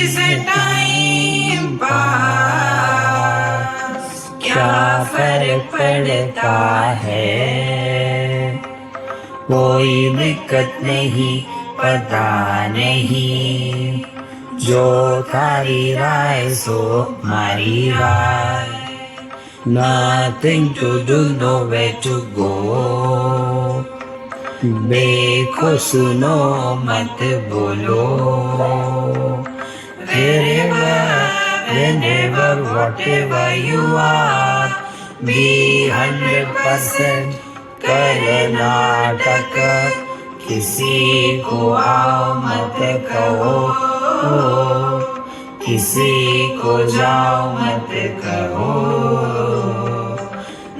Is time pass, क्या फर्क पड़ता है। कोई दिक्कत नहीं, पता नहीं, जो थारी राय सो मारी राय। Nothing to do, nowhere to go. देखो सुनो मत बोलो। Whenever, whatever you are, be 100% Karnataka. किसी को आओ मत कहो, किसी को जाओ मत कहो।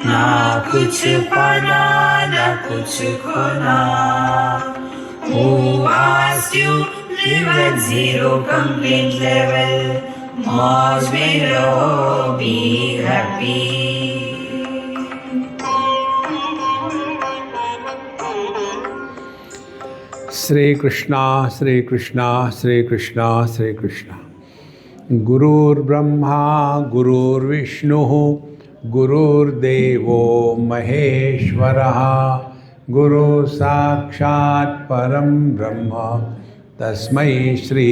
ना कुछ पाना ना कुछ खोना। Who asked you live at zero complaint level? मौज में रहो, be happy. श्री कृष्णा श्री कृष्णा श्री कृष्णा श्री कृष्णा। गुरुर्ब्रह्मा गुरुर्विष्णुः गुरुर्देवो महेश्वरः। गुरु साक्षात् परं ब्रह्म तस्मै श्री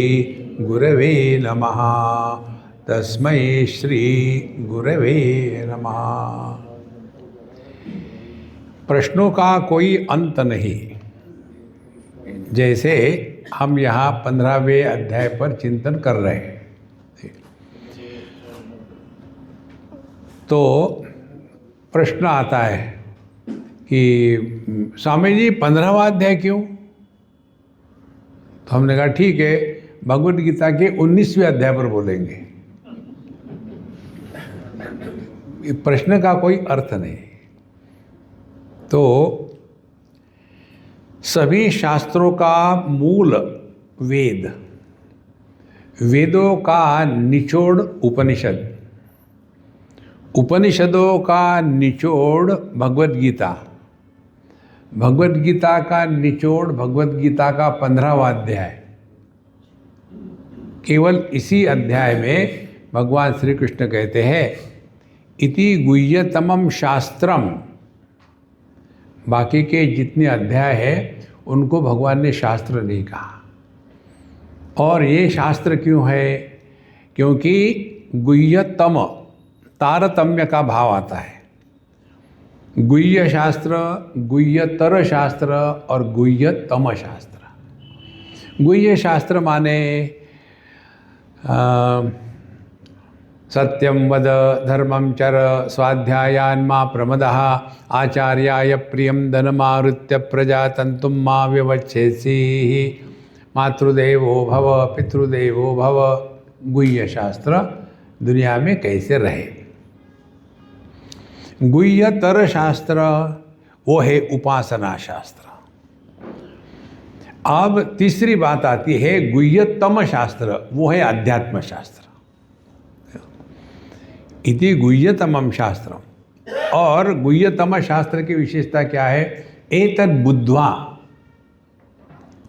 गुरवे नमः। तस्मै श्री गुरवे नमः। प्रश्नों का कोई अंत नहीं। जैसे हम यहाँ 15वें अध्याय पर चिंतन कर रहे हैं, तो प्रश्न आता है कि स्वामी जी 15वां अध्याय क्यों? तो हमने कहा ठीक है, भगवद गीता के 19वें अध्याय पर बोलेंगे। प्रश्न का कोई अर्थ नहीं। तो सभी शास्त्रों का मूल वेद, वेदों का निचोड़ उपनिषद, उपनिषदों का निचोड़ भगवद गीता, भगवद गीता का निचोड़ भगवद गीता का 15वां अध्याय। केवल इसी अध्याय में भगवान श्री कृष्ण कहते हैं इति गुह्यतमं शास्त्रम। बाकी के जितने अध्याय हैं उनको भगवान ने शास्त्र नहीं कहा। और ये शास्त्र क्यों है? क्योंकि गुह्यतम, तारतम्य का भाव आता है। गुह्य शास्त्र, गुह्यतर शास्त्र और गुह्यतम शास्त्र। गुह्य शास्त्र माने सत्यम वद धर्मं चर स्वाध्यायान्मा प्रमदः आचार्याय प्रियं धनमारुत्य प्रजातन्तुं मा व्यवच्छेत्सीः मातृदेवो भव पितृदेवो भव। गुह्य शास्त्र दुनिया में कैसे रहे। गुह्यतर शास्त्र वो है उपासना शास्त्र। अब तीसरी बात आती है गुह्यतम शास्त्र, वो है अध्यात्म शास्त्र। इति गुह्यतमं शास्त्रम। और गुह्यतम शास्त्र की विशेषता क्या है? एतद् बुद्ध्वा,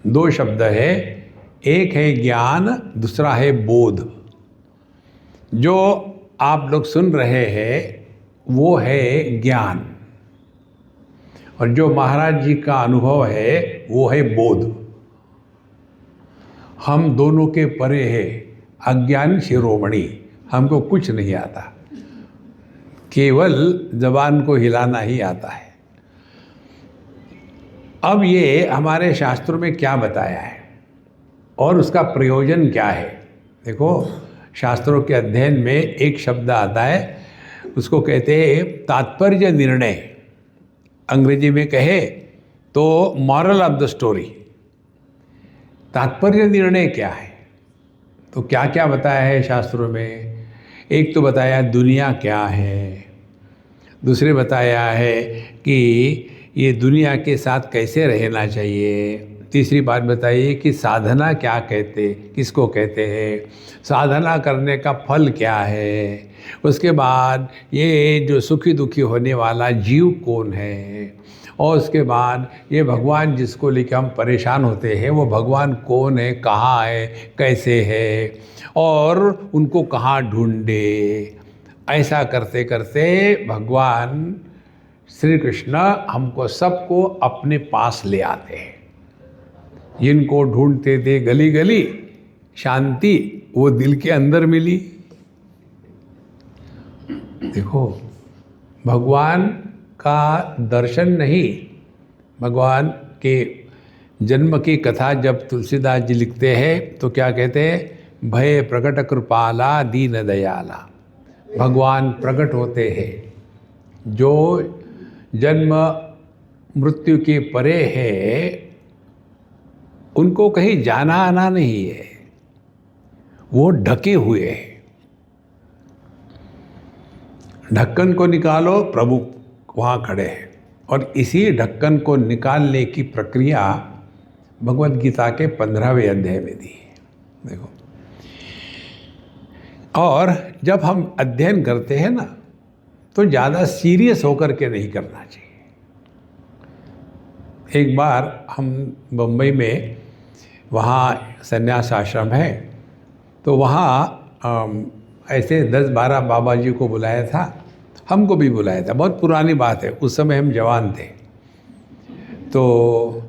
दो शब्द है, एक है ज्ञान, दूसरा है बोध। जो आप लोग सुन रहे हैं वो है ज्ञान, और जो महाराज जी का अनुभव है वो है बोध। हम दोनों के परे है अज्ञान शिरोमणि, हमको कुछ नहीं आता, केवल जबान को हिलाना ही आता है। अब ये हमारे शास्त्रों में क्या बताया है और उसका प्रयोजन क्या है? देखो, शास्त्रों के अध्ययन में एक शब्द आता है, उसको कहते हैं तात्पर्य निर्णय। अंग्रेजी में कहे तो मॉरल ऑफ द स्टोरी। तात्पर्य निर्णय क्या है? तो क्या क्या बताया है शास्त्रों में? एक तो बताया दुनिया क्या है, दूसरे बताया है कि ये दुनिया के साथ कैसे रहना चाहिए, तीसरी बात बताइए कि साधना क्या कहते, किसको कहते हैं, साधना करने का फल क्या है। उसके बाद ये जो सुखी दुखी होने वाला जीव कौन है, और उसके बाद ये भगवान जिसको लेकर हम परेशान होते हैं वो भगवान कौन है, कहाँ है, कैसे है, और उनको कहाँ ढूंढे। ऐसा करते करते भगवान श्री कृष्ण हमको सबको अपने पास ले आते हैं। जिनको ढूंढते थे गली गली शांति, वो दिल के अंदर मिली। देखो, भगवान का दर्शन नहीं, भगवान के जन्म की कथा जब तुलसीदास जी लिखते हैं तो क्या कहते हैं, भय प्रकट कृपाला दीन दयाला। भगवान प्रकट होते हैं जो जन्म मृत्यु के परे है, उनको कहीं जाना आना नहीं है, वो ढके हुए हैं। ढक्कन को निकालो, प्रभु वहाँ खड़े हैं। और इसी ढक्कन को निकालने की प्रक्रिया भगवद गीता के 15वें अध्याय में दी है। देखो, और जब हम अध्ययन करते हैं ना तो ज़्यादा सीरियस होकर के नहीं करना चाहिए। एक बार हम बम्बई में, वहाँ संन्यास आश्रम है, तो वहाँ ऐसे 10-12 बाबा जी को बुलाया था, हमको भी बुलाया था। बहुत पुरानी बात है, उस समय हम जवान थे। तो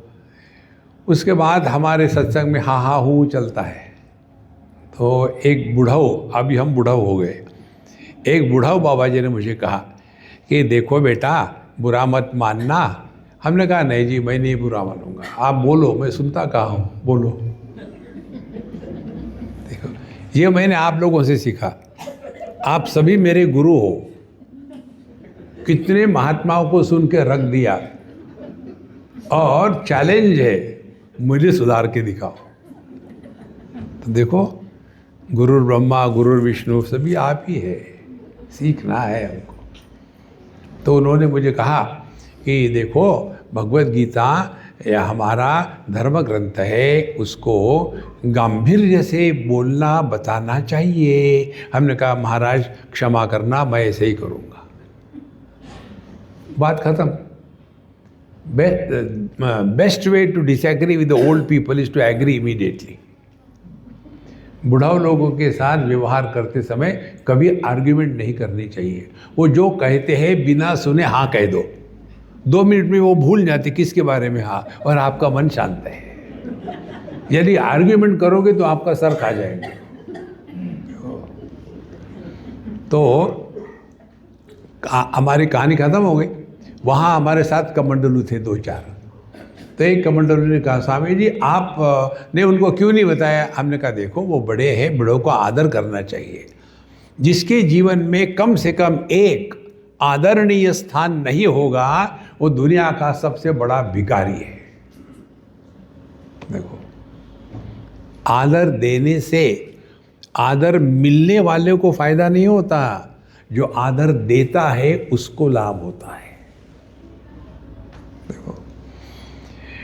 उसके बाद हमारे सत्संग में हा हा हू चलता है। तो एक बुढ़ऊ, अभी हम बुढ़ऊ हो गए, एक बुढ़ऊ बाबा जी ने मुझे कहा कि देखो बेटा, बुरा मत मानना। हमने कहा नहीं जी, मैं नहीं बुरा मानूंगा, आप बोलो, मैं सुनता कहाँ हूँ, बोलो। देखो, ये मैंने आप लोगों से सीखा। आप सभी मेरे गुरु हो। कितने महात्माओं को सुन के रख दिया, और चैलेंज है, मुझे सुधार के दिखाओ। तो देखो, गुरु ब्रह्मा गुरु विष्णु सभी आप ही है, सीखना है हमको। तो उन्होंने मुझे कहा कि देखो, भगवद गीता या हमारा धर्म ग्रंथ है, उसको गांभीर्य से बोलना बताना चाहिए। हमने कहा महाराज क्षमा करना, मैं ऐसे ही करूँगा। बात खत्म। Best way to disagree with the old people is to agree immediately. बुढ़ाओ लोगों के साथ व्यवहार करते समय कभी आर्ग्यूमेंट नहीं करनी चाहिए। वो जो कहते हैं बिना सुने हाँ कह दो, 2 मिनट में वो भूल जाते किसके बारे में हाँ, और आपका मन शांत है। यदि आर्ग्यूमेंट करोगे तो आपका सर खा जाएगा। तो हमारी कहानी खत्म हो गई। वहाँ हमारे साथ कमंडलू थे 2-4। तो एक कमंडलू ने कहा, स्वामी जी आप ने उनको क्यों नहीं बताया? हमने कहा देखो, वो बड़े हैं, बड़ों को आदर करना चाहिए। जिसके जीवन में कम से कम एक आदरणीय स्थान नहीं होगा, वो दुनिया का सबसे बड़ा भिखारी है। देखो, आदर देने से आदर मिलने वाले को फायदा नहीं होता, जो आदर देता है उसको लाभ होता है। देखो,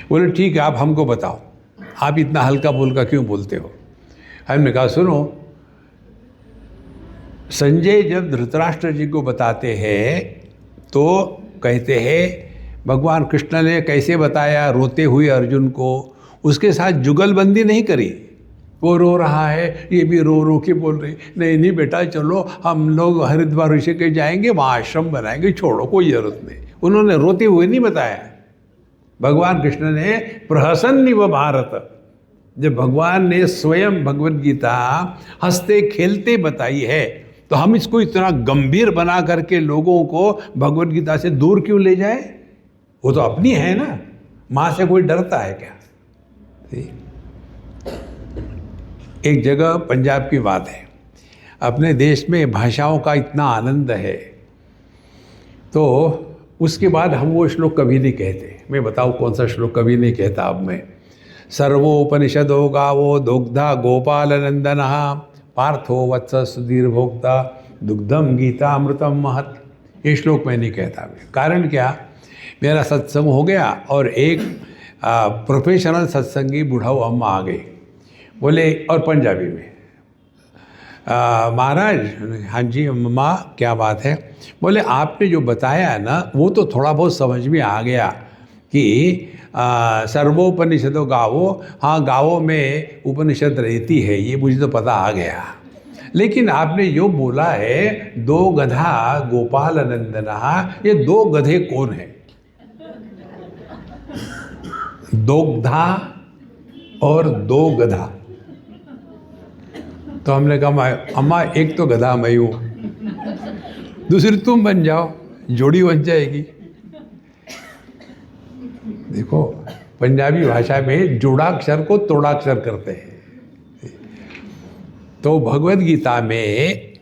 बोले ठीक है, आप हमको बताओ, आप इतना हल्का फुल्का क्यों बोलते हो? हमने कहा सुनो, संजय जब धृतराष्ट्र जी को बताते हैं तो कहते हैं भगवान कृष्ण ने कैसे बताया रोते हुए अर्जुन को, उसके साथ जुगलबंदी नहीं करी। वो रो रहा है, ये भी रो रो के बोल रही, नहीं नहीं बेटा चलो हम लोग हरिद्वार ऋषिकेश जाएंगे, वहाँ आश्रम बनाएंगे, छोड़ो कोई ज़रूरत नहीं। उन्होंने रोते हुए नहीं बताया। भगवान कृष्ण ने प्रहसन्निव भारत, जब भगवान ने स्वयं भगवद गीता हंसते खेलते बताई है, तो हम इसको इतना गंभीर बना करके लोगों को भगवद गीता से दूर क्यों ले जाए? वो तो अपनी है ना, माँ से कोई डरता है क्या? एक जगह पंजाब की बात है, अपने देश में भाषाओं का इतना आनंद है, तो उसके बाद हम वो श्लोक कभी नहीं कहते। मैं बताऊँ कौन सा श्लोक कभी नहीं कहता अब मैं। सर्वोपनिषदो गावो दुग्धा गोपाल नंदन पार्थो वत्स सुधीर भोक्ता दुग्धम गीता अमृतम महत। ये श्लोक मैं नहीं कहता। कारण क्या, मेरा सत्संग हो गया और एक प्रोफेशनल सत्संगी बुढ़ाऊ अम्मा आ गई, बोले, और पंजाबी में, महाराज, हाँ जी अम्मा क्या बात है? बोले आपने जो बताया ना वो तो थोड़ा बहुत समझ में आ गया कि सर्वोपनिषदों गावो, हाँ गावों में उपनिषद रहती है, ये मुझे तो पता आ गया। लेकिन आपने जो बोला है 2 गधा गोपाल नंदना, ये 2 गधे कौन है? दोगधा और 2 गधा। तो हमने कहा अम्मा एक तो गधा मैं हूँ, दूसरी तुम बन जाओ, जोड़ी बन जाएगी। देखो पंजाबी भाषा में जोड़ाक्षर को तोड़ाक्षर करते हैं। तो भगवत गीता में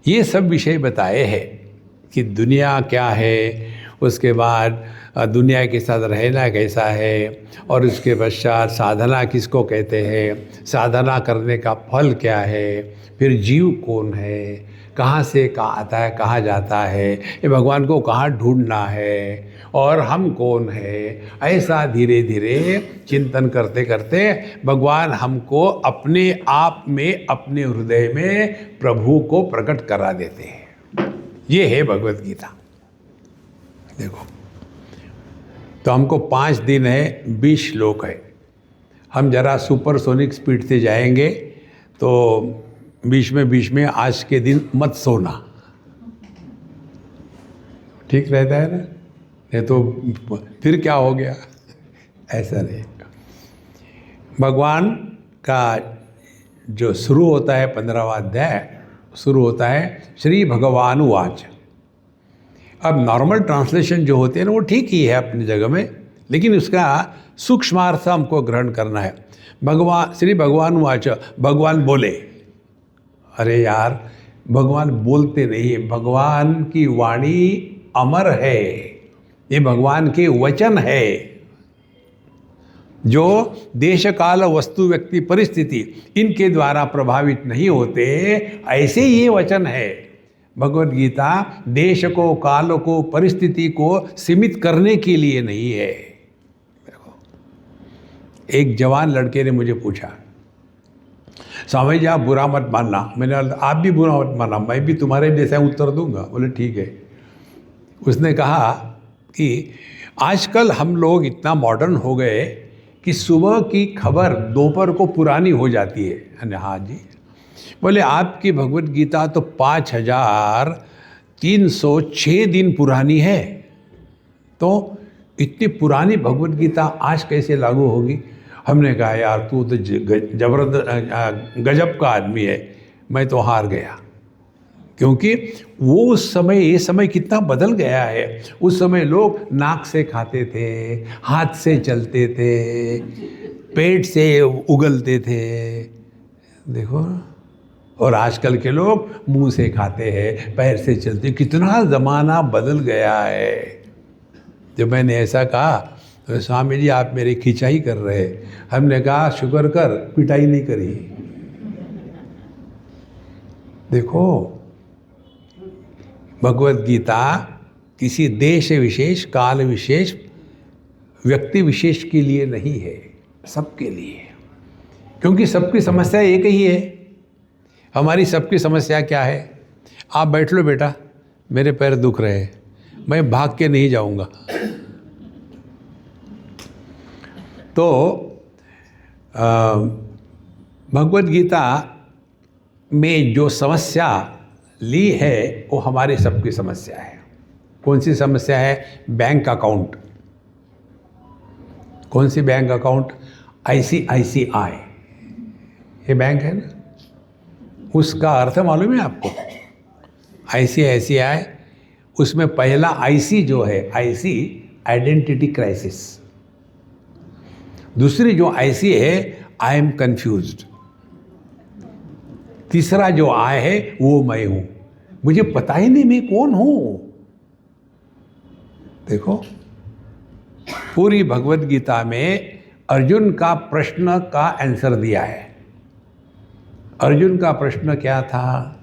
ये सब विषय बताए हैं कि दुनिया क्या है, उसके बाद दुनिया के साथ रहना कैसा है, और उसके पश्चात साधना किसको कहते हैं, साधना करने का फल क्या है, फिर जीव कौन है, कहाँ से कहाँ आता है, कहाँ जाता है, ये भगवान को कहाँ ढूंढना है, और हम कौन है। ऐसा धीरे धीरे चिंतन करते करते भगवान हमको अपने आप में, अपने हृदय में प्रभु को प्रकट करा देते हैं। ये है भगवत गीता। देखो, तो हमको 5 दिन है, 20 श्लोक है। हम जरा सुपरसोनिक स्पीड से जाएंगे तो बीच में आज के दिन मत सोना, ठीक रहता है ना? नहीं तो फिर क्या हो गया, ऐसा नहीं। भगवान का जो शुरू होता है 15वां अध्याय शुरू होता है श्री भगवानुवाच। अब नॉर्मल ट्रांसलेशन जो होते हैं ना वो ठीक ही है अपनी जगह में, लेकिन उसका सूक्ष्मार्थ हमको ग्रहण करना है। भगवान श्री भगवानुवाच, भगवान बोले। अरे यार, भगवान बोलते नहीं है, भगवान की वाणी अमर है, ये भगवान के वचन है जो देश काल वस्तु व्यक्ति परिस्थिति इनके द्वारा प्रभावित नहीं होते, ऐसे ये वचन है। भगवत गीता देश को, काल को, परिस्थिति को सीमित करने के लिए नहीं है। एक जवान लड़के ने मुझे पूछा, स्वामी जी आप बुरा मत मानना। मैंने आप भी बुरा मत मानना, मैं भी तुम्हारे जैसा उत्तर दूंगा। बोले ठीक है। उसने कहा कि आजकल हम लोग इतना मॉडर्न हो गए कि सुबह की खबर दोपहर को पुरानी हो जाती है। मैंने हाँ जी। बोले आपकी भगवत गीता तो 5306 दिन पुरानी है, तो इतनी पुरानी भगवत गीता आज कैसे लागू होगी? हमने कहा यार तू तो जबरदस्त गजब का आदमी है। मैं तो हार गया, क्योंकि वो उस समय, ये समय कितना बदल गया है। उस समय लोग नाक से खाते थे, हाथ से चलते थे, पेट से उगलते थे, देखो। और आजकल के लोग मुंह से खाते हैं, पैर से चलते हैं। कितना ज़माना बदल गया है। जब मैंने ऐसा कहा तो स्वामी जी आप मेरी खिंचाई कर रहे। हमने कहा शुक्र कर पिटाई नहीं करी। देखो, भगवत गीता किसी देश विशेष, काल विशेष, व्यक्ति विशेष के लिए नहीं है, सबके लिए। क्योंकि सबकी समस्या एक ही है। हमारी सबकी समस्या क्या है? आप बैठ लो बेटा, मेरे पैर दुख रहे हैं, मैं भाग के नहीं जाऊंगा। तो भगवत गीता में जो समस्या ली है वो हमारी सबकी समस्या है। कौन सी समस्या है? Bank account. कौन सी बैंक अकाउंट? ICICI, ये बैंक है ना, उसका अर्थ मालूम है आपको? ICICI, उसमें पहला IC जो है, IC आइडेंटिटी क्राइसिस। दूसरी जो IC है, आई एम कंफ्यूज्ड। तीसरा जो I है वो मैं हूं, मुझे पता ही नहीं मैं कौन हूं। देखो, पूरी भगवत गीता में अर्जुन का प्रश्न का आंसर दिया है। अर्जुन का प्रश्न क्या था?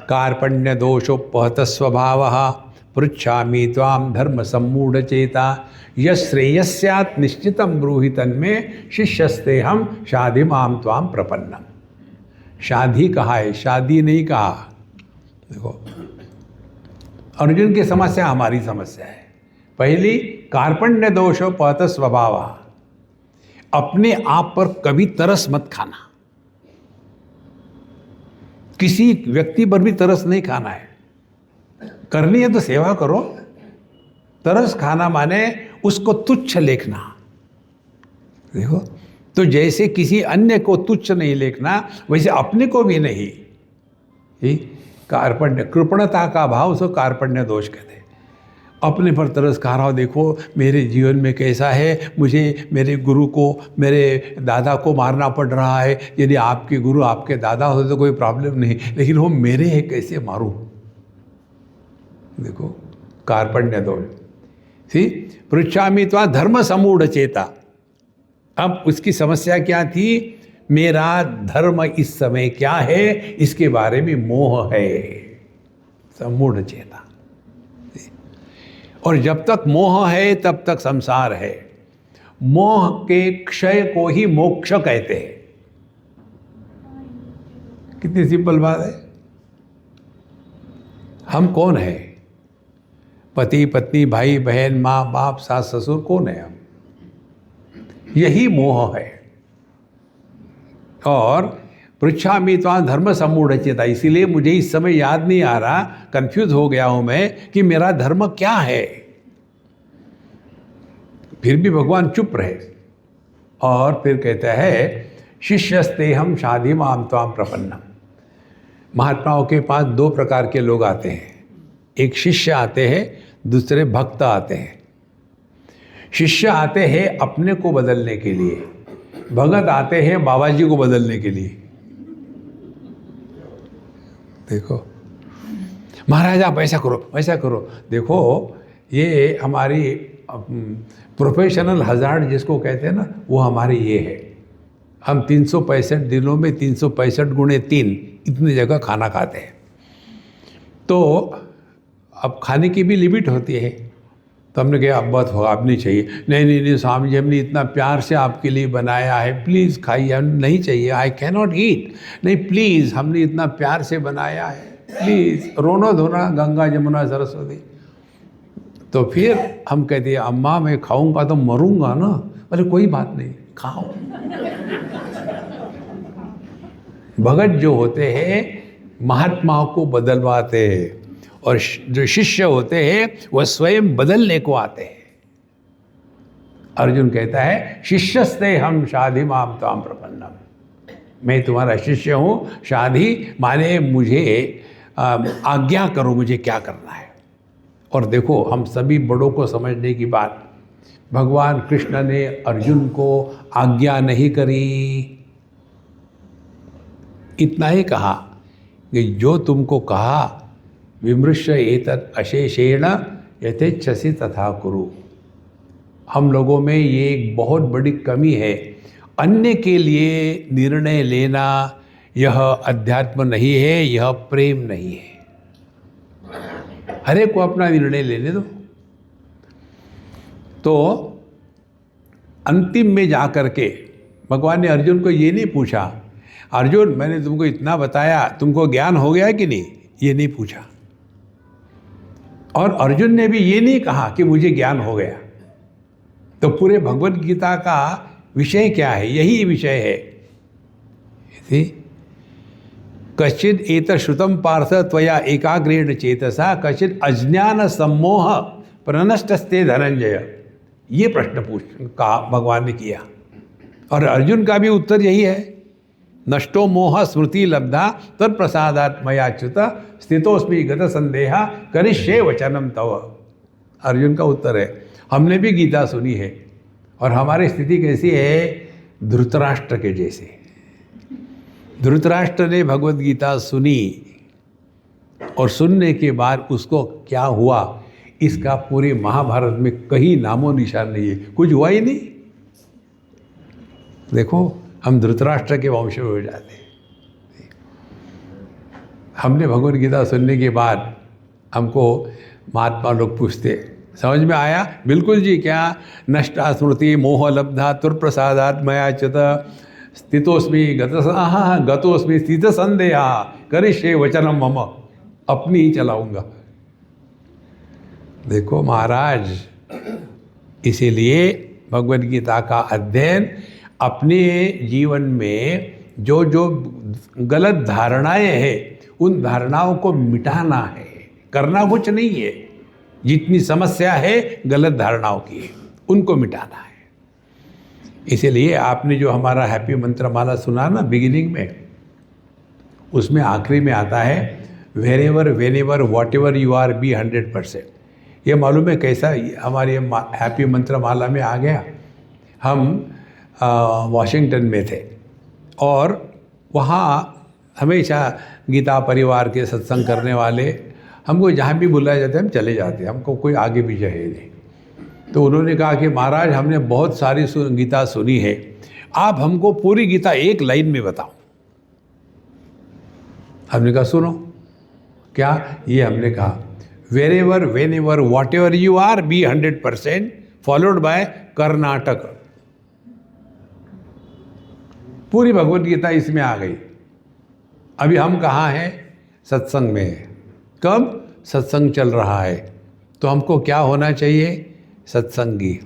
कार्पण्य दोषोपहत स्वभावः पृच्छामि त्वां धर्म सम्मूढ़ चेता यश्रेयस्यात् निश्चितं ब्रूहि तन्मे शिष्यस्ते हम शाधि माम त्वां प्रपन्नम। शाधि कहा है, शादी नहीं कहा। देखो अर्जुन की समस्या हमारी समस्या है। पहली, कार्पण्य दोषोपहत स्वभाव, अपने आप पर कभी तरस मत खाना। किसी व्यक्ति पर भी तरस नहीं खाना है। करनी है तो सेवा करो। तरस खाना माने उसको तुच्छ लेखना। देखो, तो जैसे किसी अन्य को तुच्छ नहीं लेखना, वैसे अपने को भी नहीं। कार्पण्य, कृपणता का भाव सो कार्पण्य दोष कहते हैं। अपने पर तरस खा रहा हो, देखो मेरे जीवन में कैसा है, मुझे मेरे गुरु को, मेरे दादा को मारना पड़ रहा है। यदि आपके गुरु आपके दादा होते तो कोई प्रॉब्लम नहीं, लेकिन वो मेरे हैं, कैसे मारूं? देखो कार्पण्य दोष। पृच्छामि त्वा धर्म समूढ़ चेता। अब उसकी समस्या क्या थी? मेरा धर्म इस समय क्या है, इसके बारे में मोह है, समूढ़ चेता। और जब तक मोह है तब तक संसार है। मोह के क्षय को ही मोक्ष कहते हैं। कितनी सिंपल बात है। हम कौन है? पति पत्नी, भाई बहन, माँ बाप, सास ससुर, कौन है हम? यही मोह है। और पृच्छामि त्वां धर्म सम्मूढ़ चेता, इसीलिए मुझे इस समय याद नहीं आ रहा, कंफ्यूज हो गया हूं मैं कि मेरा धर्म क्या है। फिर भी भगवान चुप रहे और फिर कहता है शिष्यस्ते हम शाधि माम त्वां प्रपन्नम। महात्माओं के पास दो प्रकार के लोग आते हैं। एक शिष्य आते हैं, दूसरे भक्त आते हैं। शिष्य आते हैं अपने को बदलने के लिए, भगत आते हैं बाबा जी को बदलने के लिए। देखो महाराज आप ऐसा करो, ऐसा करो। देखो ये हमारी प्रोफेशनल हजार्ड जिसको कहते हैं ना, वो हमारे ये है। हम 365 दिनों में 365 गुणे 3 इतनी जगह खाना खाते हैं। तो अब खाने की भी लिमिट होती है। तो हमने कहा अब बहुत होगा, अब नहीं चाहिए। नहीं नहीं नहीं स्वामी जी, हमने इतना प्यार से आपके लिए बनाया है, प्लीज़ खाइए। नहीं चाहिए, आई कैन नॉट ईट। नहीं प्लीज़, हमने इतना प्यार से बनाया है, प्लीज़। रोना धोना गंगा जमुना सरस्वती। तो फिर हम कहते हैं अम्मा मैं खाऊंगा तो मरूंगा ना। बोले कोई बात नहीं, खाओ। भगत जो होते हैं महात्माओं को बदलवाते हैं, और जो शिष्य होते हैं वह स्वयं बदलने को आते हैं। अर्जुन कहता है शिष्यस्ते हम शाधि माम त्वां प्रपन्नम। मैं तुम्हारा शिष्य हूँ। शाधि माने मुझे आज्ञा करो, मुझे क्या करना है। और देखो हम सभी बड़ों को समझने की बात, भगवान कृष्ण ने अर्जुन को आज्ञा नहीं करी। इतना ही कहा कि जो तुमको कहा विमृश्य एतत् अशेषेण यथेच्छसि तथा कुरु। हम लोगों में ये एक बहुत बड़ी कमी है। अन्य के लिए निर्णय लेना यह अध्यात्म नहीं है, यह प्रेम नहीं है। हर एक को अपना निर्णय लेने दो। तो अंतिम में जाकर के भगवान ने अर्जुन को ये नहीं पूछा, अर्जुन मैंने तुमको इतना बताया, तुमको ज्ञान हो गया कि नहीं, ये नहीं पूछा। और अर्जुन ने भी ये नहीं कहा कि मुझे ज्ञान हो गया। तो पूरे भगवत गीता का विषय क्या है? यही विषय है। कश्चिद एत श्रुतम पार्थ त्वया एकाग्रेण चेतसा कश्चिद अज्ञान सम्मोह प्रनष्टस्ते धनंजय। ये प्रश्न कहा भगवान ने किया, और अर्जुन का भी उत्तर यही है। नष्टो मोह स्मृति लब्धा तत्प्रसादात् मयाच्युत स्थितोस्मि गत संदेहा करिष्ये वचनम तव। अर्जुन का उत्तर है। हमने भी गीता सुनी है, और हमारी स्थिति कैसी है? धृतराष्ट्र के जैसे। धृतराष्ट्र ने भगवत गीता सुनी, और सुनने के बाद उसको क्या हुआ इसका पूरे महाभारत में कहीं नामो निशान नहीं है। कुछ हुआ ही नहीं। देखो हम धृतराष्ट्र के वंश में हो जाते हैं। हमने भगवत गीता सुनने के बाद हमको महात्मा लोग पूछते, समझ में आया? बिल्कुल जी। क्या? नष्टा स्मृति मोह लब्धा तुर्प्रसादात् मया च्युत स्थितोस्मि गतोस्मि स्थित संदेहा करिष्ये वचनम मम। अपनी ही चलाऊंगा। देखो महाराज, इसीलिए भगवद गीता का अध्ययन अपने जीवन में जो जो गलत धारणाएं हैं उन धारणाओं को मिटाना है, करना कुछ नहीं है। जितनी समस्या है गलत धारणाओं की, उनको मिटाना है। इसीलिए आपने जो हमारा हैप्पी मंत्रमाला सुना ना बिगिनिंग में, उसमें आखिरी में आता है wherever whenever whatever you are be 100%। ये मालूम है कैसा हमारी हैप्पी मंत्रमाला में आ गया? हम वॉशिंगटन में थे और वहाँ हमेशा गीता परिवार के सत्संग करने वाले, हमको जहाँ भी बुलाया जाता है हम चले जाते हैं, हमको कोई आगे पीछे है नहीं। तो उन्होंने कहा कि महाराज हमने बहुत सारी गीता सुनी है, आप हमको पूरी गीता एक लाइन में बताओ। हमने कहा सुनो। क्या? ये हमने कहा wherever whenever whatever you are be 100% followed by Karnataka. पूरी भगवद गीता इसमें आ गई। अभी हम कहाँ हैं? सत्संग में हैं। कब? सत्संग चल रहा है तो हमको क्या होना चाहिए? सत्संगी।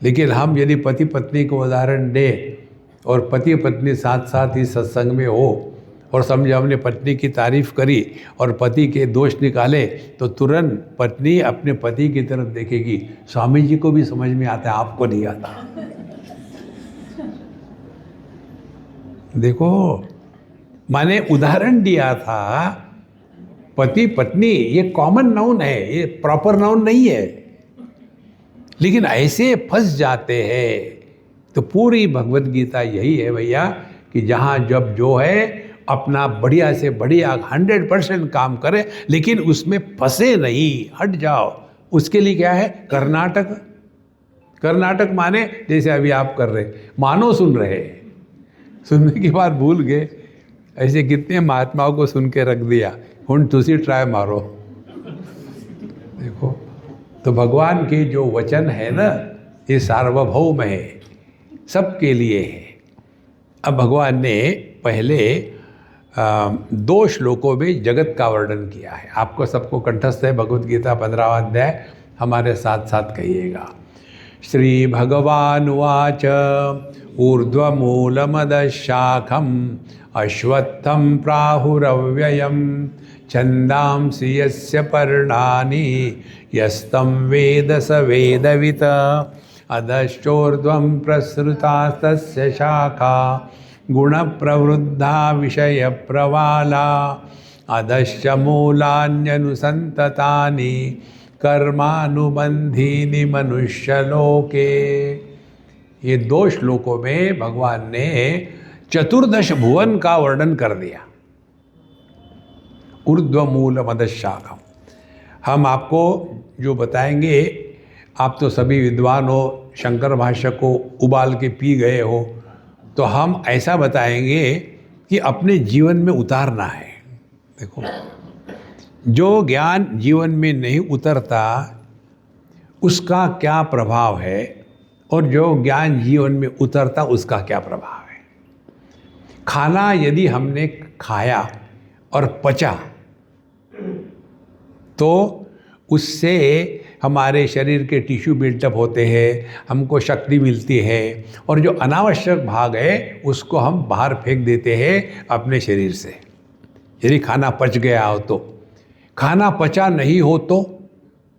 लेकिन हम यदि पति पत्नी को उदाहरण दें और पति पत्नी साथ साथ ही सत्संग में हो और समझे हमने पत्नी की तारीफ करी और पति के दोष निकाले, तो तुरंत पत्नी अपने पति की तरफ देखेगी, स्वामी जी को भी समझ में आता है, आपको नहीं आता। देखो, मैंने उदाहरण दिया था, पति पत्नी ये कॉमन नाउन है, ये प्रॉपर नाउन नहीं है। लेकिन ऐसे फंस जाते हैं। तो पूरी भगवद गीता यही है भैया कि जहाँ जब जो है अपना बढ़िया से बढ़िया 100% काम करे, लेकिन उसमें फंसे नहीं, हट जाओ। उसके लिए क्या है? कर्नाटक। कर्नाटक माने जैसे अभी आप कर रहे, मानो सुन रहे, सुनने की बात भूल गए। ऐसे कितने महात्माओं को सुन के रख दिया, हुण तुसी ट्राई मारो। देखो, तो भगवान के जो वचन है ना, ये सार्वभौम है, सबके लिए है। अब भगवान ने पहले 2 श्लोकों में जगत का वर्णन किया है। आपको सबको कंठस्थ है भगवद गीता 15वां अध्याय, हमारे साथ साथ कहिएगा। श्री भगवान उवाच ऊर्ध्वमूलमदशाखम अश्वत्थम प्राहुरव्ययम छन्दांसि यस्य पर्णानि यस्तं वेद स वेदवित् अधश्चोर्ध्वं प्रसृतास्तस्य शाखा गुणप्रवृद्धा विषयप्रवाला अधश्च मूलान्यनुसन्ततानि कर्मानुबन्धीनि मनुष्यलोके। ये 2 श्लोकों में भगवान ने 14 भुवन का वर्णन कर दिया। ऊर्ध्वमूल मदशाखम, हम आपको जो बताएंगे, आप तो सभी विद्वान हो, शंकर भाष्य को उबाल के पी गए हो, तो हम ऐसा बताएंगे कि अपने जीवन में उतारना है। देखो, जो ज्ञान जीवन में नहीं उतरता उसका क्या प्रभाव है और जो ज्ञान जीवन में उतरता उसका क्या प्रभाव है। खाना यदि हमने खाया और पचा तो उससे हमारे शरीर के टिश्यू बिल्टअप होते हैं, हमको शक्ति मिलती है, और जो अनावश्यक भाग है उसको हम बाहर फेंक देते हैं अपने शरीर से। यदि खाना पच गया हो तो। खाना पचा नहीं हो तो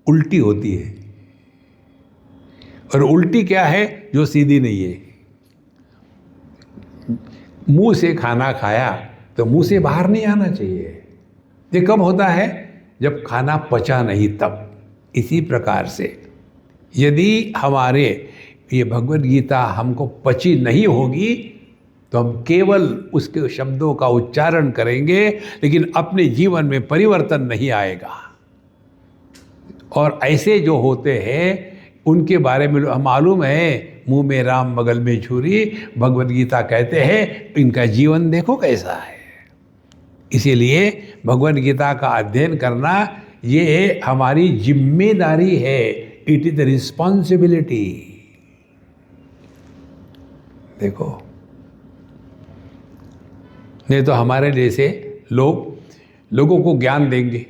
उल्टी होती है, और उल्टी क्या है? जो सीधी नहीं है। मुंह से खाना खाया तो मुंह से बाहर नहीं आना चाहिए। ये कब होता है? जब खाना पचा नहीं तब। इसी प्रकार से यदि हमारे ये भगवद गीता हमको पची नहीं होगी तो हम केवल उसके शब्दों का उच्चारण करेंगे, लेकिन अपने जीवन में परिवर्तन नहीं आएगा। और ऐसे जो होते हैं उनके बारे में मालूम है, मुंह में राम बगल में छुरी, भगवद गीता कहते हैं, इनका जीवन देखो कैसा है। इसीलिए भगवद गीता का अध्ययन करना ये हमारी जिम्मेदारी है, इट इज द रिस्पॉन्सिबिलिटी। देखो, नहीं तो हमारे जैसे लोगों को ज्ञान देंगे।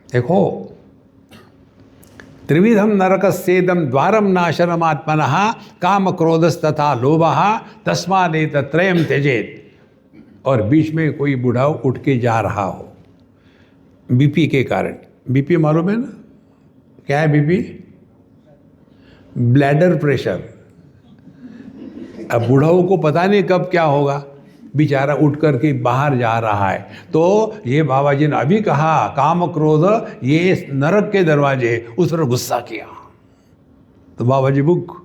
देखो, त्रिविधम नरकस्येदम द्वारम नाशनम आत्मनः काम क्रोधस्तथा लोभः तस्मादेतत्रयं त्यजेत। और बीच में कोई बूढ़ा उठ के जा रहा हो बीपी के कारण। बीपी मालूम है ना क्या है? BP bladder pressure. अब बूढ़ाओं को पता नहीं कब क्या होगा, बेचारा उठ करके बाहर जा रहा है। तो ये बाबा जी ने अभी कहा काम क्रोध ये नरक के दरवाजे, उस पर गुस्सा किया तो बाबा जी बुक।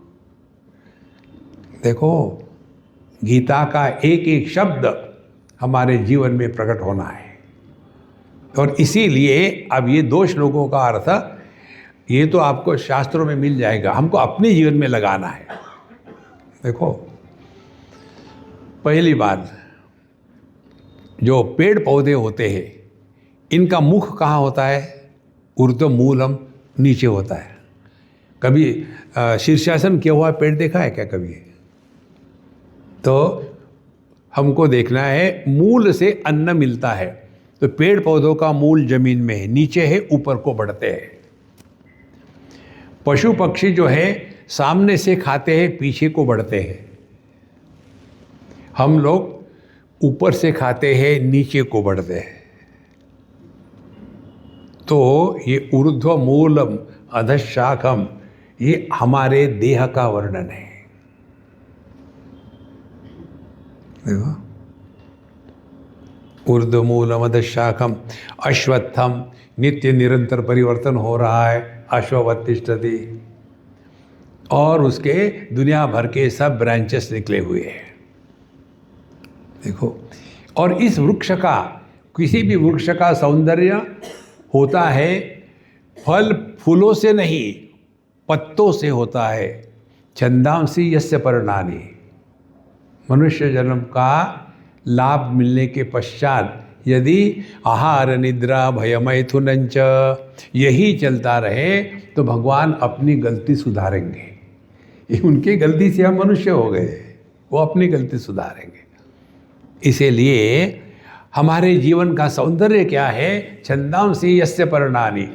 देखो, गीता का एक एक शब्द हमारे जीवन में प्रकट होना है। और इसीलिए अब ये 2 श्लोकों का अर्थ ये तो आपको शास्त्रों में मिल जाएगा, हमको अपने जीवन में लगाना है। देखो, पहली बात, जो पेड़ पौधे होते हैं इनका मुख कहाँ होता है? ऊर्ध्व मूलम, नीचे होता है। कभी शीर्षासन किया हुआ पेड़ देखा है क्या कभी? तो हमको देखना है मूल से अन्न मिलता है। तो पेड़ पौधों का मूल जमीन में है, नीचे है, ऊपर को बढ़ते हैं। पशु पक्षी जो है सामने से खाते हैं, पीछे को बढ़ते हैं। हम लोग ऊपर से खाते हैं, नीचे को बढ़ते हैं। तो ये ऊर्ध्व मूलम अधशाखम, ये हमारे देह का वर्णन है। देखो, ऊर्ध्व मूलम अधशाखम अश्वत्थम, नित्य निरंतर परिवर्तन हो रहा है, अश्वत्तिष्ठति। और उसके दुनिया भर के सब ब्रांचेस निकले हुए हैं। देखो, और इस वृक्ष का, किसी भी वृक्ष का सौंदर्य होता है फल फूलों से नहीं, पत्तों से होता है। छंदांसी यस्य पर्णानि, मनुष्य जन्म का लाभ मिलने के पश्चात यदि आहार निद्रा भयमैथुनंच यही चलता रहे तो भगवान अपनी गलती सुधारेंगे। ये उनकी गलती से हम मनुष्य हो गए, वो अपनी गलती सुधारेंगे। इसीलिए हमारे जीवन का सौंदर्य क्या है? छंदांसी यस्य पर्णानि,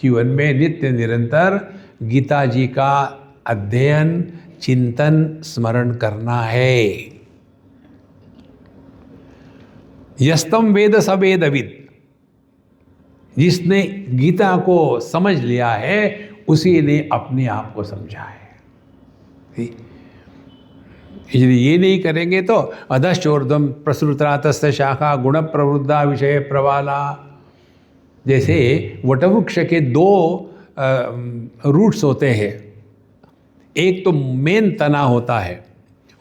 जीवन में नित्य निरंतर गीता जी का अध्ययन, चिंतन, स्मरण करना है। यस्तम वेद स वेदविद, जिसने गीता को समझ लिया है उसी ने अपने आप को समझा है। यदि ये नहीं करेंगे तो अधश्चोर्ध्वम प्रसृतातस्य शाखा गुण प्रवृद्धा विषय प्रवाला। जैसे वटवृक्ष के 2 रूट्स होते हैं, एक तो मेन तना होता है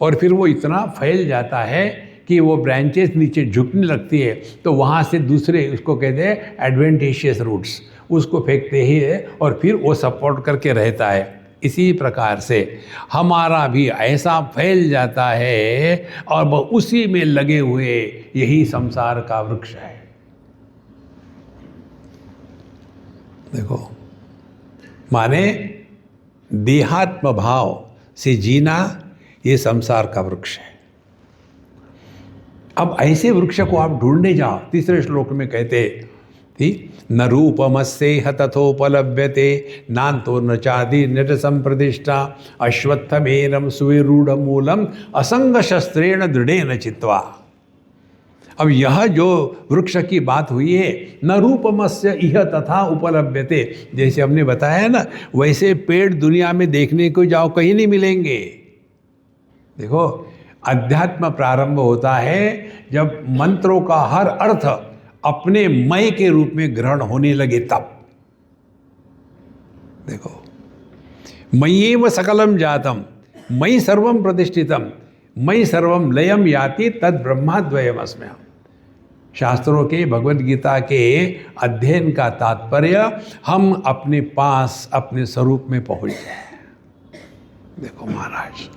और फिर वो इतना फैल जाता है कि वो ब्रांचेस नीचे झुकने लगती है, तो वहाँ से दूसरे, उसको कहते हैं एडवेंटिशियस रूट्स, उसको फेंकते ही है और फिर वो सपोर्ट करके रहता है। इसी प्रकार से हमारा भी ऐसा फैल जाता है और वो उसी में लगे हुए, यही संसार का वृक्ष है। देखो, माने देहात्म भाव से जीना, ये संसार का वृक्ष है। अब ऐसे वृक्ष को आप ढूंढने जाओ। तीसरे श्लोक में कहते न रूपमस्येह तथोपलभ्यते नान्तो न चादि नट संप्रदिष्टा अश्वत्थमेनं सुविरूढ़ मूलम असंग शस्त्रेण दृढ़ेन चित्वा। अब यह जो वृक्ष की बात हुई है, न रूपमस्य इह तथा उपलभ्यते, जैसे हमने बताया ना, वैसे पेड़ दुनिया में देखने को जाओ कहीं नहीं मिलेंगे। देखो, अध्यात्म प्रारंभ होता है जब मंत्रों का हर अर्थ अपने मय के रूप में ग्रहण होने लगे तब। देखो, मय्येव सकलम जातम मयि सर्वम प्रतिष्ठितम मयि सर्वम लयम याति तद ब्रह्माद्वयम अस्म्यहम्। शास्त्रों के, भगवद गीता के अध्ययन का तात्पर्य हम अपने पास, अपने स्वरूप में पहुंच जाए। देखो महाराज,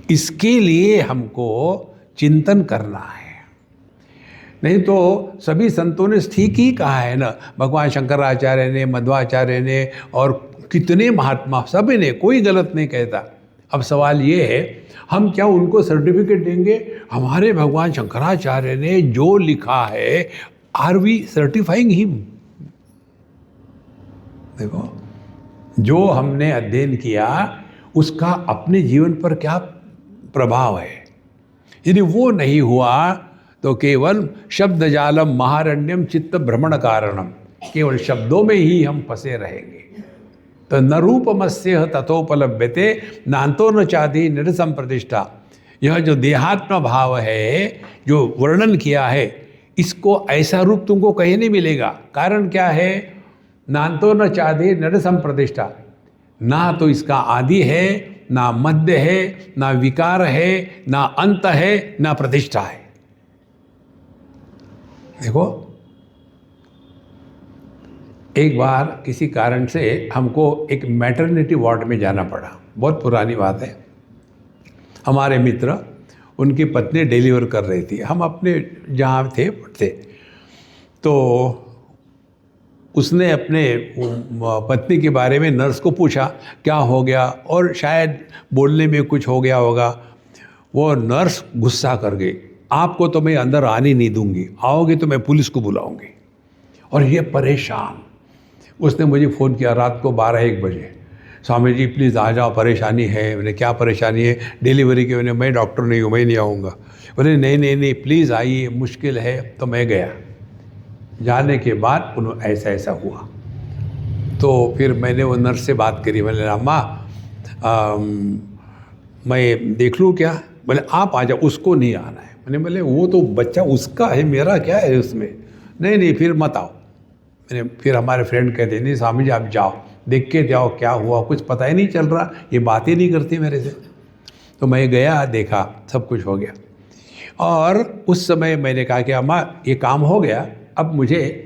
इसके लिए हमको चिंतन करना है। नहीं तो सभी संतों ने ठीक ही कहा है ना, भगवान शंकराचार्य ने, मध्वाचार्य ने और कितने महात्मा, सभी ने, कोई गलत नहीं कहता। अब सवाल ये है, हम क्या उनको सर्टिफिकेट देंगे? हमारे भगवान शंकराचार्य ने जो लिखा है, आर वी सर्टिफाइंग हिम? देखो, जो हमने अध्ययन किया उसका अपने जीवन पर क्या प्रभाव है। यदि वो नहीं हुआ तो केवल शब्द जालम महारण्यम चित्त भ्रमण कारणम, केवल शब्दों में ही हम फंसे रहेंगे। तो न रूपमस्य तथोपलभ्यते नान्तो न चादी निरसम प्रतिष्ठा। यह जो देहात्म भाव है, जो वर्णन किया है, इसको ऐसा रूप तुमको कहीं नहीं मिलेगा। कारण क्या है? नान्तो न चादी निरसम प्रतिष्ठा, ना तो इसका आदि है, ना मध्य है, ना विकार है, ना अंत है, ना प्रतिष्ठा है। देखो, एक बार किसी कारण से हमको एक मैटरनिटी वार्ड में जाना पड़ा। बहुत पुरानी बात है। हमारे मित्र, उनकी पत्नी डिलीवर कर रही थी। हम अपने जहाँ थे तो उसने अपने पत्नी के बारे में नर्स को पूछा क्या हो गया, और शायद बोलने में कुछ हो गया होगा। वो नर्स गुस्सा कर गई, आपको तो मैं अंदर आने नहीं दूंगी, आओगे तो मैं पुलिस को बुलाऊंगी। और ये परेशान, उसने मुझे फ़ोन किया रात को 12-1 बजे, स्वामी जी प्लीज़ आ जाओ, परेशानी है। मैंने क्या परेशानी है? डिलीवरी की। मैंने, मैं डॉक्टर नहीं हूँ, मैं नहीं आऊँगा। बोले नहीं प्लीज़ आइए, मुश्किल है। तो मैं गया। जाने के बाद उन्होंने ऐसा हुआ। तो फिर मैंने वो नर्स से बात करी। मैंने, अम्मा मैं देख लूँ क्या? बोले आप आ जाओ, उसको नहीं आना है। मैंने बोले वो तो बच्चा उसका है, मेरा क्या है उसमें? नहीं फिर मत आओ। मैंने फिर हमारे फ्रेंड कहते नहीं स्वामी जी आप जाओ, देख के जाओ क्या हुआ, कुछ पता ही नहीं चल रहा, ये बात ही नहीं करती मेरे से। तो मैं गया, देखा, सब कुछ हो गया। और उस समय मैंने कहा कि अम्मा ये काम हो गया, अब मुझे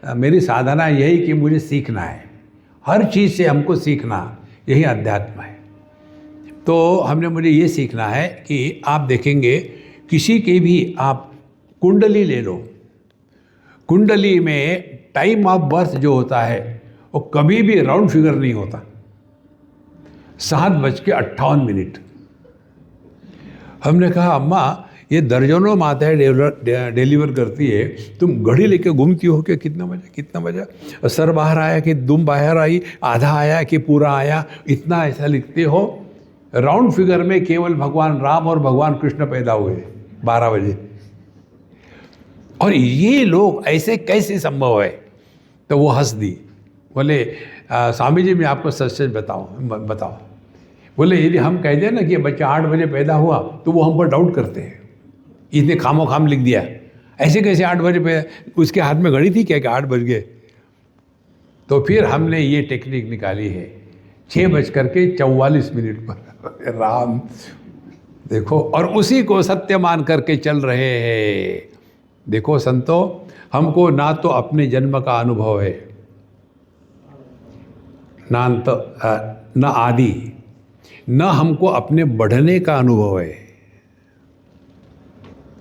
मेरी साधना यही कि मुझे सीखना है, हर चीज़ से हमको सीखना, यही अध्यात्म है। तो मुझे ये सीखना है कि आप देखेंगे किसी की भी आप कुंडली ले लो, कुंडली में टाइम ऑफ बर्थ जो होता है वो कभी भी राउंड फिगर नहीं होता। 7:58। हमने कहा अम्मा ये दर्जनों माताएं डिलीवर करती है, तुम घड़ी लेके घूमती हो कि कितना बजा, सर बाहर आया कि दुम बाहर आई, आधा आया कि पूरा आया, इतना ऐसा लिखते हो। राउंड फिगर में केवल भगवान राम और भगवान कृष्ण पैदा हुए 12 बजे। और ये लोग ऐसे कैसे संभव है? तो वो हंस दी। बोले स्वामी जी मैं आपको सच बताओ। बोले यदि हम कह दें ना कि बच्चा 8 बजे पैदा हुआ तो वो हम पर डाउट करते हैं, इसने खामोखाम लिख दिया, ऐसे कैसे 8 बजे पे? उसके हाथ में घड़ी थी क्या कि 8 बज गए? तो फिर हमने ये टेक्निक निकाली है 6:44 पर राम, देखो, और उसी को सत्य मान करके चल रहे हैं। देखो संतों, हमको ना तो अपने जन्म का अनुभव है, न आदि, न हमको अपने बढ़ने का अनुभव है।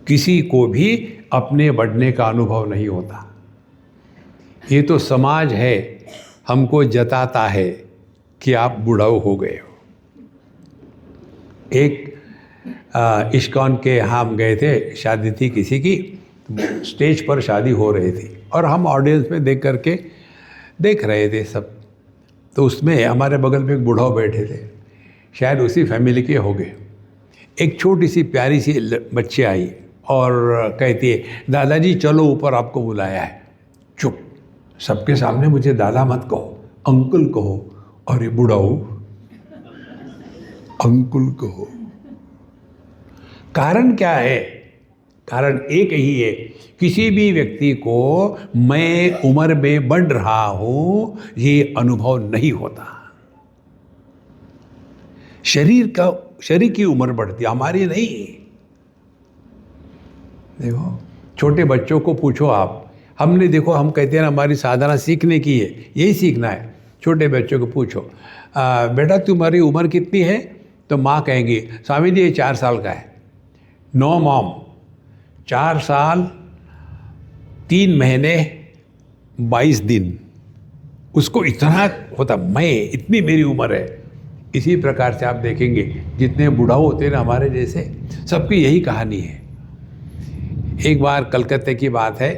किसी को भी अपने बढ़ने का अनुभव नहीं होता। ये तो समाज है हमको जताता है कि आप बुढ़ाऊ हो गए हो। एक इस्कॉन के यहाँ हम गए थे, शादी थी किसी की, स्टेज पर शादी हो रही थी और हम ऑडियंस में देख रहे थे सब। तो उसमें हमारे बगल में एक बुढ़ाऊ बैठे थे, शायद उसी फैमिली के हो गए। एक छोटी सी प्यारी सी बच्ची आई और कहती है दादाजी चलो ऊपर आपको बुलाया है। चुप, सबके सामने मुझे दादा मत कहो, अंकल कहो। और ये बुढ़ाऊ अंकुल कहो। कारण क्या है? कारण एक ही है, किसी भी व्यक्ति को मैं उम्र में बढ़ रहा हूं ये अनुभव नहीं होता। शरीर की उम्र बढ़ती, हमारी नहीं। देखो छोटे बच्चों को पूछो आप, देखो हम कहते हैं ना हमारी साधना सीखने की है, यही सीखना है। छोटे बच्चों को पूछो बेटा तुम्हारी उम्र कितनी है? तो माँ कहेंगी स्वामी जी ये 4 साल का है। नो मॉम, 4 साल 3 महीने 22 दिन, उसको इतना होता, मैं इतनी मेरी उम्र है। इसी प्रकार से आप देखेंगे जितने बुढ़ाऊ होते हैं ना हमारे जैसे, सबकी यही कहानी है। एक बार कलकत्ते की बात है,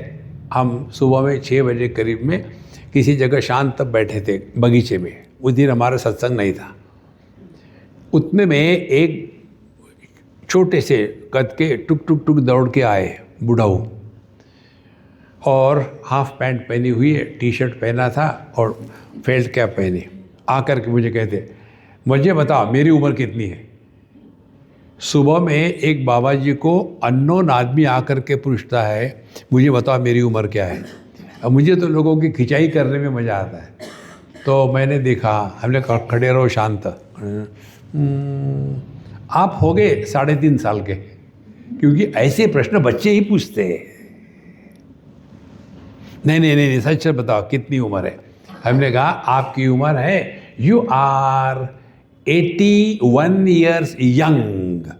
हम सुबह में 6 बजे करीब में किसी जगह शांत तब बैठे थे बगीचे में। उस दिन हमारा सत्संग नहीं था। उतने में एक छोटे से कद के टुक टुक टुक दौड़ के आए बुढ़ाऊ, और हाफ पैंट पहनी हुई है, टी शर्ट पहना था और फेल्ट कैप पहनी। आकर के मुझे कहते, मुझे बताओ मेरी उम्र कितनी है। सुबह में एक बाबा जी को अननोन आदमी आकर के पूछता है, मुझे बताओ मेरी उम्र क्या है। अब मुझे तो लोगों की खिंचाई करने में मज़ा आता है। तो मैंने देखा, हमने कहा खड़े रहो शांत। आप हो गए 3.5 साल के, क्योंकि ऐसे प्रश्न बच्चे ही पूछते हैं। नहीं, सच से बताओ कितनी उम्र है। हमने कहा आपकी उम्र है, यू आर 81 ईयर्स यंग।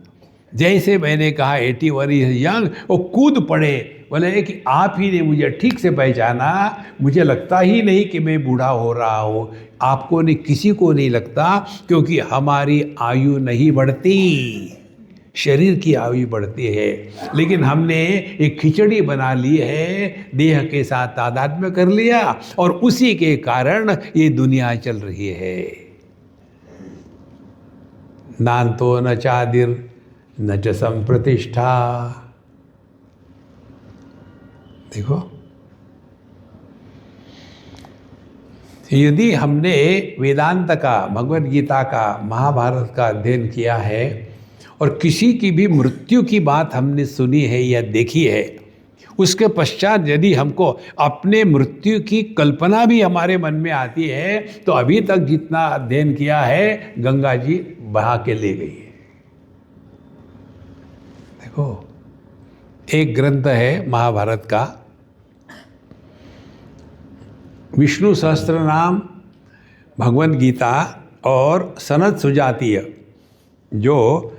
जैसे मैंने कहा 81 ईयर्स यंग, वो कूद पड़े, बोले कि आप ही ने मुझे ठीक से पहचाना, मुझे लगता ही नहीं कि मैं बूढ़ा हो रहा हूँ। आपको नहीं, किसी को नहीं लगता, क्योंकि हमारी आयु नहीं बढ़ती, शरीर की आयु बढ़ती है। लेकिन हमने एक खिचड़ी बना ली है, देह के साथ तादात्म्य कर लिया, और उसी के कारण ये दुनिया चल रही है। नान्तो न चादिर न च संप्रतिष्ठा। देखो, यदि हमने वेदांत का, भगवद गीता का, महाभारत का अध्ययन किया है, और किसी की भी मृत्यु की बात हमने सुनी है या देखी है, उसके पश्चात यदि हमको अपने मृत्यु की कल्पना भी हमारे मन में आती है, तो अभी तक जितना अध्ययन किया है गंगा जी बहा के ले गई है। देखो, एक ग्रंथ है महाभारत का, विष्णु सहस्त्र नाम, भगवद गीता और सनद सुजातीय, जो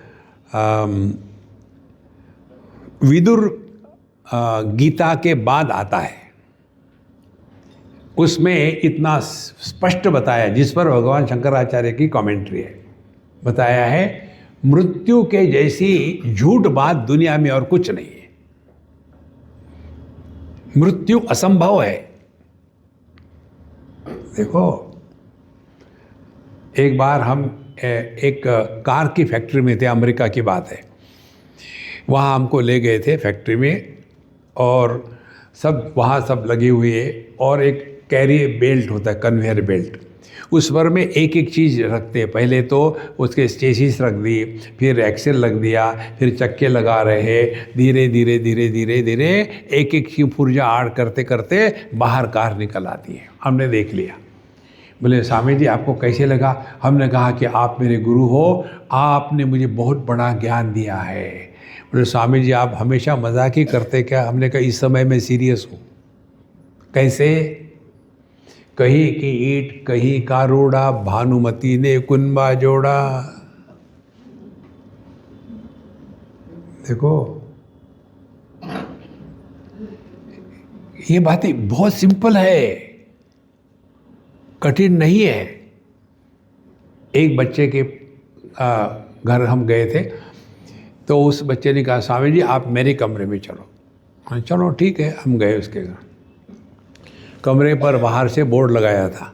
विदुर गीता के बाद आता है, उसमें इतना स्पष्ट बताया, जिस पर भगवान शंकराचार्य की कमेंट्री है, बताया है मृत्यु के जैसी झूठ बात दुनिया में और कुछ नहीं है। मृत्यु असंभव है। देखो, एक बार हम एक कार की फैक्ट्री में थे, अमेरिका की बात है। वहाँ हमको ले गए थे फैक्ट्री में, और सब वहाँ सब लगे हुए है, और एक कैरी बेल्ट होता है, कन्वेयर बेल्ट, उस पर में एक एक चीज़ रखते हैं। पहले तो उसके स्टेसिस रख दी, फिर एक्सेल लग दिया, फिर चक्के लगा रहे, धीरे धीरे धीरे धीरे धीरे एक एक की पुर्जा आड़ करते करते बाहर कार निकल आती है। हमने देख लिया। बोले स्वामी जी आपको कैसे लगा? हमने कहा कि आप मेरे गुरु हो, आपने मुझे बहुत बड़ा ज्ञान दिया है। बोले स्वामी जी आप हमेशा मजाक ही करते क्या? हमने कहा इस समय मैं सीरियस हूँ। कैसे? कहीं की ईंट कहीं का रोड़ा, भानुमती ने कुनबा जोड़ा। देखो, ये बातें बहुत सिंपल है, कठिन नहीं है। एक बच्चे के घर हम गए थे, तो उस बच्चे ने कहा स्वामी जी आप मेरे कमरे में चलो। चलो ठीक है, हम गए उसके घर। कमरे पर बाहर से बोर्ड लगाया था,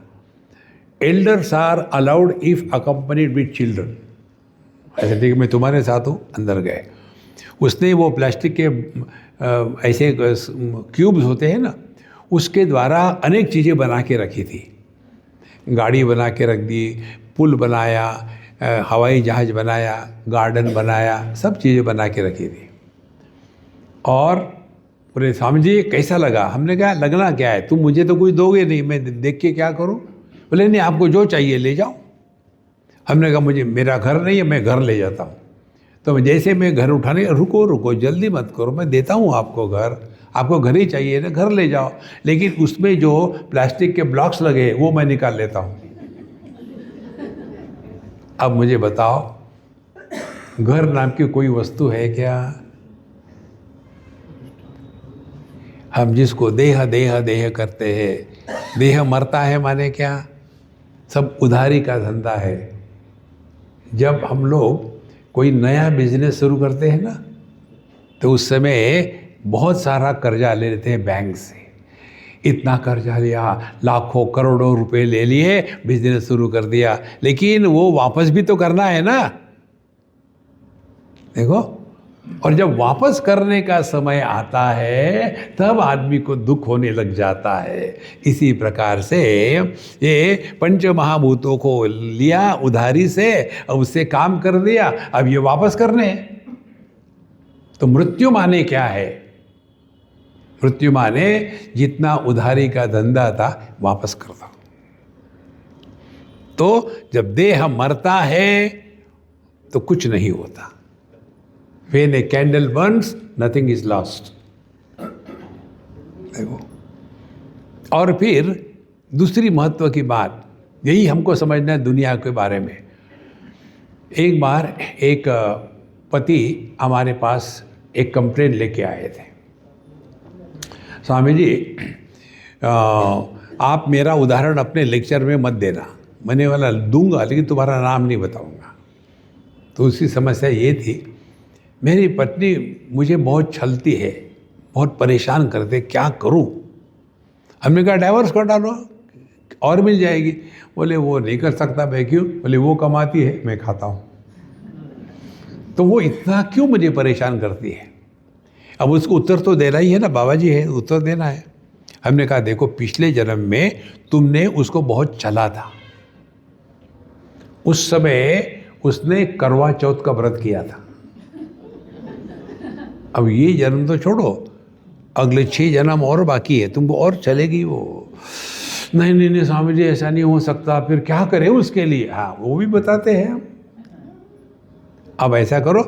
elders are allowed if accompanied with children. ऐसे ठीक मैं तुम्हारे साथ हूँ। अंदर गए, उसने वो प्लास्टिक के ऐसे क्यूब्स होते हैं ना, उसके द्वारा अनेक चीज़ें बना के रखी थी। गाड़ी बना के रख दी, पुल बनाया, हवाई जहाज़ बनाया, गार्डन बनाया, सब चीज़ें बना के रखी थी। और बोले स्वामी जी कैसा लगा? हमने कहा लगना क्या है, तुम मुझे तो कुछ दोगे नहीं, मैं देख के क्या करूं? बोले नहीं आपको जो चाहिए ले जाओ। हमने कहा मुझे, मेरा घर नहीं है, मैं घर ले जाता हूँ। तो जैसे मैं घर उठाने, रुको रुको जल्दी मत करो, मैं देता हूँ आपको घर, आपको घर ही चाहिए ना, घर ले जाओ, लेकिन उसमें जो प्लास्टिक के ब्लॉक्स लगे वो मैं निकाल लेता हूँ। अब मुझे बताओ, घर नाम की कोई वस्तु है क्या? हम जिसको देह देह देह करते हैं, देह मरता है माने क्या? सब उधारी का धंधा है। जब हम लोग कोई नया बिजनेस शुरू करते हैं ना, तो उस समय बहुत सारा कर्जा ले लेते हैं बैंक से। इतना कर्जा लिया, लाखों करोड़ों रुपए ले लिए, बिजनेस शुरू कर दिया, लेकिन वो वापस भी तो करना है ना। देखो, और जब वापस करने का समय आता है तब आदमी को दुख होने लग जाता है। इसी प्रकार से ये पंच महाभूतों को लिया उधारी से, अब उससे काम कर दिया, अब ये वापस करने हैं। तो मृत्यु माने क्या है? मृत्यु माने जितना उधारी का धंधा था वापस कर दो। तो जब देह मरता है तो कुछ नहीं होता। When a candle burns, nothing is lost. देखो, और फिर दूसरी महत्व की बात, यही हमको समझना है दुनिया के बारे में। एक बार एक पति हमारे पास एक कंप्लेंट लेके आए थे, स्वामी जी आप मेरा उदाहरण अपने लेक्चर में मत देना। मैंने वाला दूंगा लेकिन तुम्हारा नाम नहीं बताऊंगा। तो उसकी समस्या ये थी, मेरी पत्नी मुझे बहुत छलती है, बहुत परेशान करते, क्या करूं? हमने कहा डाइवोर्स कर डालो और मिल जाएगी। बोले वो नहीं कर सकता। मैं क्यों? बोले वो कमाती है, मैं खाता हूं। तो वो इतना क्यों मुझे परेशान करती है? अब उसको उत्तर तो देना ही है ना, बाबा जी है, उत्तर देना है। हमने कहा देखो, पिछले जन्म में तुमने उसको बहुत चला था, उस समय उसने करवा चौथ का व्रत किया था। अब ये जन्म तो छोड़ो, अगले 6 जन्म और बाकी है, तुमको और चलेगी वो। नहीं नहीं नहीं स्वामी जी ऐसा नहीं हो सकता, फिर क्या करें उसके लिए? हाँ, वो भी बताते हैं हम। अब ऐसा करो,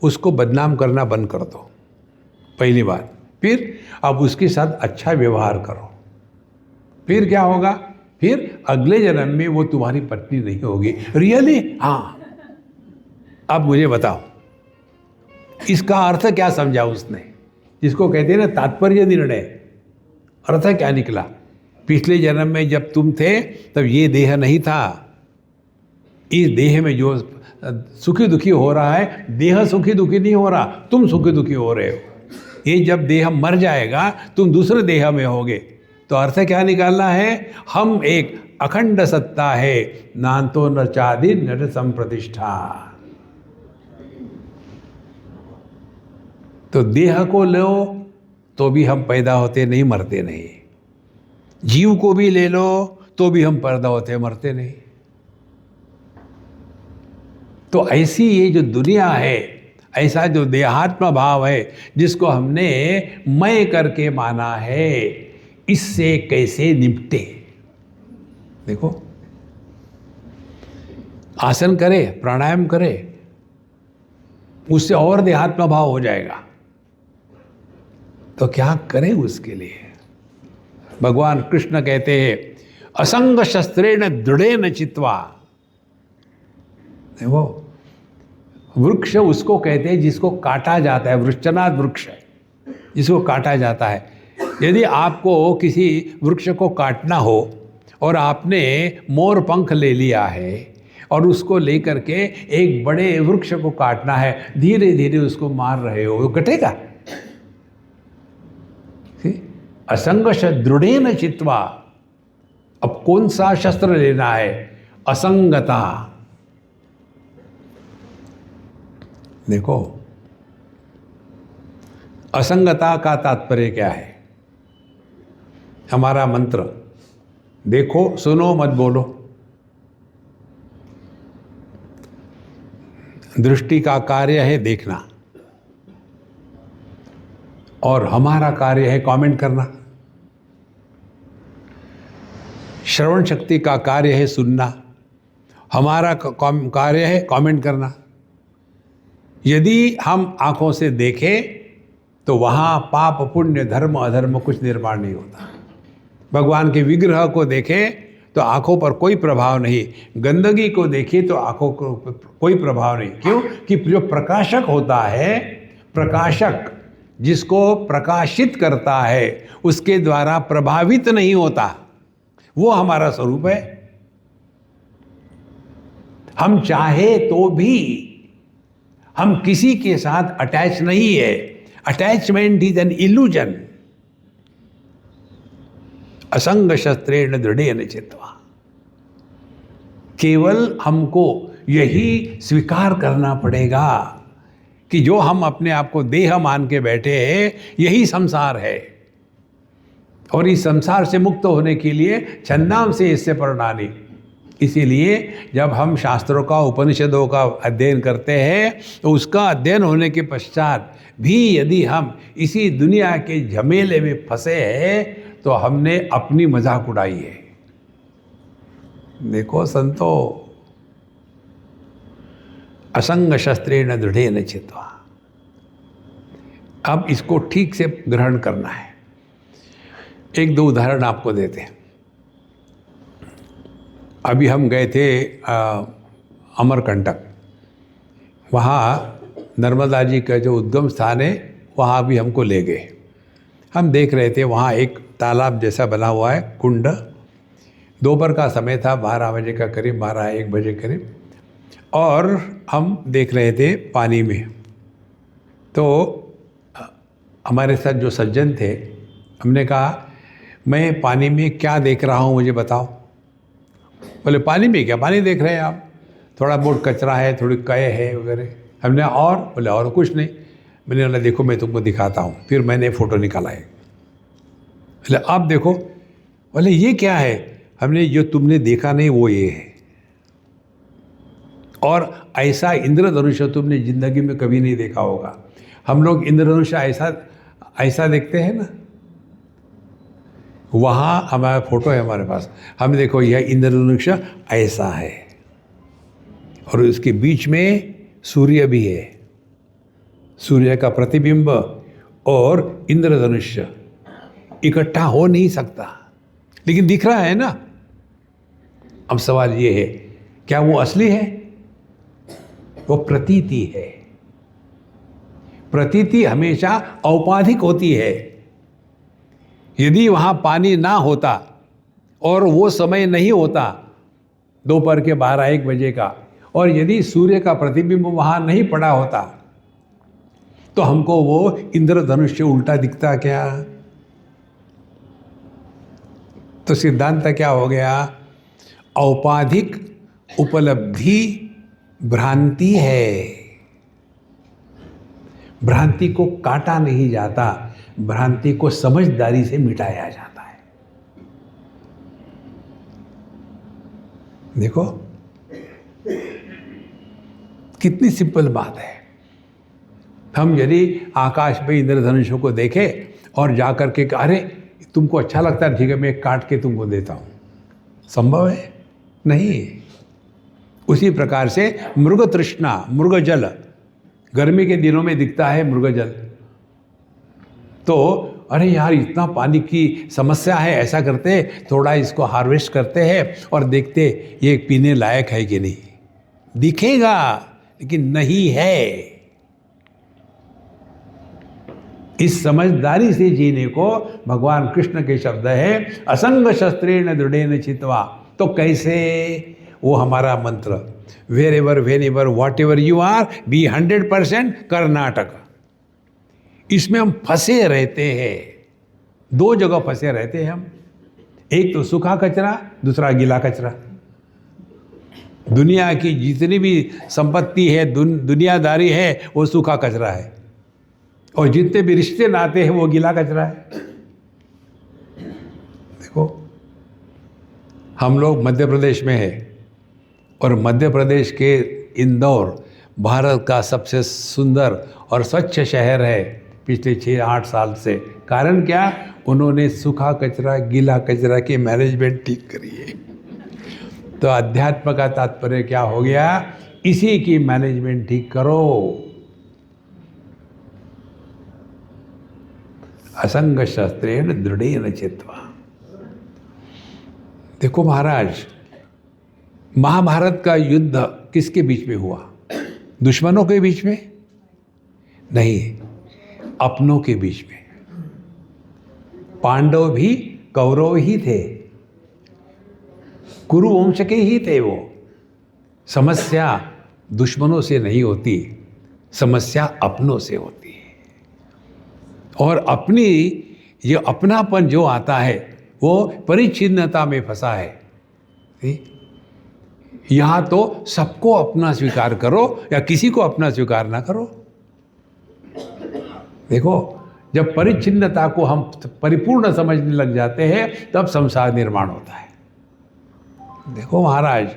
उसको बदनाम करना बंद कर दो, पहली बात। फिर अब उसके साथ अच्छा व्यवहार करो। फिर क्या होगा? फिर अगले जन्म में वो तुम्हारी पत्नी नहीं होगी। रियली? हाँ। अब मुझे बताओ, इसका अर्थ क्या समझा उसने? जिसको कहते हैं ना तात्पर्य निर्णय, अर्थ क्या निकला? पिछले जन्म में जब तुम थे तब ये देह नहीं था। इस देह में जो सुखी दुखी हो रहा है, देह सुखी दुखी नहीं हो रहा, तुम सुखी दुखी हो रहे हो। ये जब देह मर जाएगा तुम दूसरे देह में होगे। तो अर्थ क्या निकालना है? हम एक अखंड सत्ता है, नान्तो न चादि न संप्रतिष्ठा। तो देह को लो तो भी हम पैदा होते नहीं, मरते नहीं। जीव को भी ले लो तो भी हम पैदा होते मरते नहीं। तो ऐसी ये जो दुनिया है, ऐसा जो देहात्म भाव है जिसको हमने मैं करके माना है, इससे कैसे निपटे? देखो, आसन करे, प्राणायाम करे, उससे और देहात्म भाव हो जाएगा। तो क्या करें उसके लिए? भगवान कृष्ण कहते हैं असंग शस्त्रेण दृढ़ेन चित्वा। देखो, वृक्ष उसको कहते हैं जिसको काटा जाता है, वृक्षनाद वृक्ष है जिसको काटा जाता है। यदि आपको किसी वृक्ष को काटना हो और आपने मोर पंख ले लिया है और उसको लेकर के एक बड़े वृक्ष को काटना है, धीरे धीरे उसको मार रहे हो, वो कटेगा? असंग दृढ़ेन चित्वा। अब कौन सा शस्त्र लेना है? असंगता। देखो, असंगता का तात्पर्य क्या है? हमारा मंत्र देखो, सुनो, मत बोलो। दृष्टि का कार्य है देखना और हमारा कार्य है कमेंट करना। श्रवण शक्ति का कार्य है सुनना, हमारा कार्य है कमेंट करना। यदि हम आंखों से देखें तो वहाँ पाप पुण्य धर्म अधर्म कुछ निर्माण नहीं होता। भगवान के विग्रह को देखें तो आंखों पर कोई प्रभाव नहीं, गंदगी को देखिए तो आंखों को कोई प्रभाव नहीं। क्यों? कि जो प्रकाशक होता है, प्रकाशक जिसको प्रकाशित करता है उसके द्वारा प्रभावित नहीं होता, वो हमारा स्वरूप है। हम चाहे तो भी हम किसी के साथ अटैच नहीं है। Attachment is an illusion. असंग शस्त्रेण दृढ़ेन चित्वा। केवल हमको यही स्वीकार करना पड़ेगा कि जो हम अपने आप को देह मान के बैठे हैं यही संसार है, और इस संसार से मुक्त होने के लिए छंदाम से इससे प्रणाली। इसीलिए जब हम शास्त्रों का, उपनिषदों का अध्ययन करते हैं तो उसका अध्ययन होने के पश्चात भी यदि हम इसी दुनिया के झमेले में फंसे हैं तो हमने अपनी मजाक उड़ाई है। देखो संतो, असंग शस्त्रेण दृढ़ेन चित्वा। अब इसको ठीक से ग्रहण करना है। एक दो उदाहरण आपको देते हैं। अभी हम गए थे अमरकंटक। वहाँ नर्मदा जी का जो उद्गम स्थान है वहाँ भी हमको ले गए। हम देख रहे थे, वहाँ एक तालाब जैसा बना हुआ है, कुंड। दोपहर का समय था, 12 बजे का करीब, 12-1 बजे करीब, और हम देख रहे थे पानी में। तो हमारे साथ जो सज्जन थे, हमने कहा मैं पानी में क्या देख रहा हूँ मुझे बताओ। बोले पानी में क्या, पानी देख रहे हैं आप, थोड़ा बहुत कचरा है, थोड़ी कय है वगैरह। हमने और बोले और कुछ नहीं। मैंने बोला देखो मैं तुमको दिखाता हूँ। फिर मैंने फ़ोटो निकाला है। बोले आप देखो। बोले ये क्या है। हमने जो तुमने देखा नहीं वो ये है, और ऐसा इंद्रधनुष तुमने जिंदगी में कभी नहीं देखा होगा। हम लोग इंद्रधनुष ऐसा देखते हैं ना, वहाँ हमारा फोटो है हमारे पास। हम देखो यह इंद्रधनुष ऐसा है, और उसके बीच में सूर्य भी है। सूर्य का प्रतिबिंब और इंद्रधनुष इकट्ठा हो नहीं सकता, लेकिन दिख रहा है ना। अब सवाल ये है, क्या वो असली है? वो प्रतीति है। प्रतीति हमेशा औपाधिक होती है। यदि वहाँ पानी ना होता और वो समय नहीं होता दोपहर के 12-1 बजे का, और यदि सूर्य का प्रतिबिंब वहाँ नहीं पड़ा होता तो हमको वो इंद्रधनुष उल्टा दिखता क्या? तो सिद्धांत क्या हो गया? औपाधिक उपलब्धि भ्रांति है। भ्रांति को काटा नहीं जाता, भ्रांति को समझदारी से मिटाया जाता है। देखो कितनी सिंपल बात है। हम यदि आकाश में इंद्रधनुषों को देखें और जाकर के अरे तुमको अच्छा लगता है, ठीक है मैं काट के तुमको देता हूं, संभव है? नहीं। उसी प्रकार से मृग तृष्णा, मृग जल, गर्मी के दिनों में दिखता है मृग जल। तो अरे यार इतना पानी की समस्या है, ऐसा करते थोड़ा इसको हार्वेस्ट करते हैं और देखते ये पीने लायक है कि नहीं। दिखेगा लेकिन नहीं है। इस समझदारी से जीने को भगवान कृष्ण के शब्द है असंग शस्त्रेण दृढ़ेन चित्वा। तो कैसे? वो हमारा मंत्र, wherever whenever whatever you are be 100% Karnataka. इसमें हम फंसे रहते हैं। 2 जगह फंसे रहते हैं हम। एक तो सूखा कचरा, दूसरा गीला कचरा। दुनिया की जितनी भी संपत्ति है, दुनियादारी है, वो सूखा कचरा है, और जितने भी रिश्ते नाते हैं वो गीला कचरा है। देखो हम लोग मध्य प्रदेश में है, और मध्य प्रदेश के इंदौर भारत का सबसे सुंदर और स्वच्छ शहर है पिछले 6-8 साल से। कारण क्या? उन्होंने सूखा कचरा, गीला कचरा की मैनेजमेंट ठीक करी है। तो अध्यात्म का तात्पर्य क्या हो गया? इसी की मैनेजमेंट ठीक करो। असंग शस्त्रेण दृढ़ेन चित्वा। देखो महाराज, महाभारत का युद्ध किसके बीच में हुआ? दुश्मनों के बीच में नहीं, अपनों के बीच में। पांडव भी कौरव ही थे, कुरु वंश के ही थे वो। समस्या दुश्मनों से नहीं होती, समस्या अपनों से होती है। और अपनी ये अपनापन जो आता है वो परिच्छिन्नता में फंसा है। यहां तो सबको अपना स्वीकार करो या किसी को अपना स्वीकार ना करो। देखो, जब परिच्छिन्नता को हम परिपूर्ण समझने लग जाते हैं तब संसार निर्माण होता है। देखो महाराज,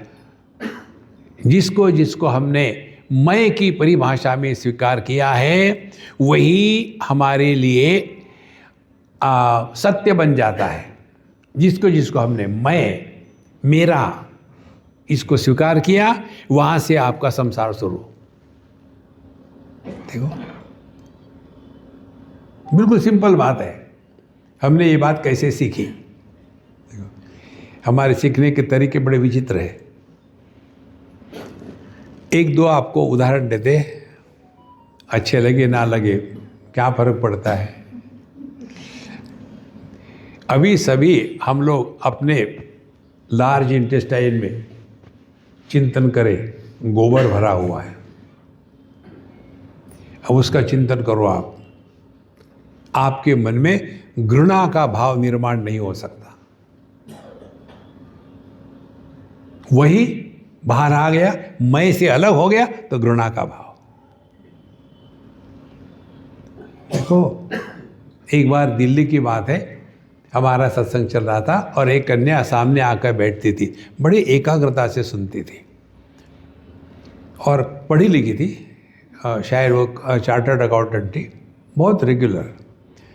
जिसको जिसको हमने मैं की परिभाषा में स्वीकार किया है वही हमारे लिए सत्य बन जाता है। जिसको जिसको हमने मैं, मेरा इसको स्वीकार किया, वहां से आपका संसार शुरू। देखो, बिल्कुल सिंपल बात है। हमने ये बात कैसे सीखी? देखो, हमारे सीखने के तरीके बड़े विचित्र है। एक दो आपको उदाहरण देते, अच्छे लगे ना लगे क्या फर्क पड़ता है। अभी सभी हम लोग अपने लार्ज इंटेस्टाइन में चिंतन करें, गोबर भरा हुआ है। अब उसका चिंतन करो आप। आपके मन में घृणा का भाव निर्माण नहीं हो सकता। वही बाहर आ गया, मैं से अलग हो गया तो घृणा का भाव। देखो, एक बार दिल्ली की बात है, हमारा सत्संग चल रहा था और एक कन्या सामने आकर बैठती थी, बड़ी एकाग्रता से सुनती थी और पढ़ी लिखी थी, शायद वो चार्टर्ड अकाउंटेंट थी, बहुत रेगुलर।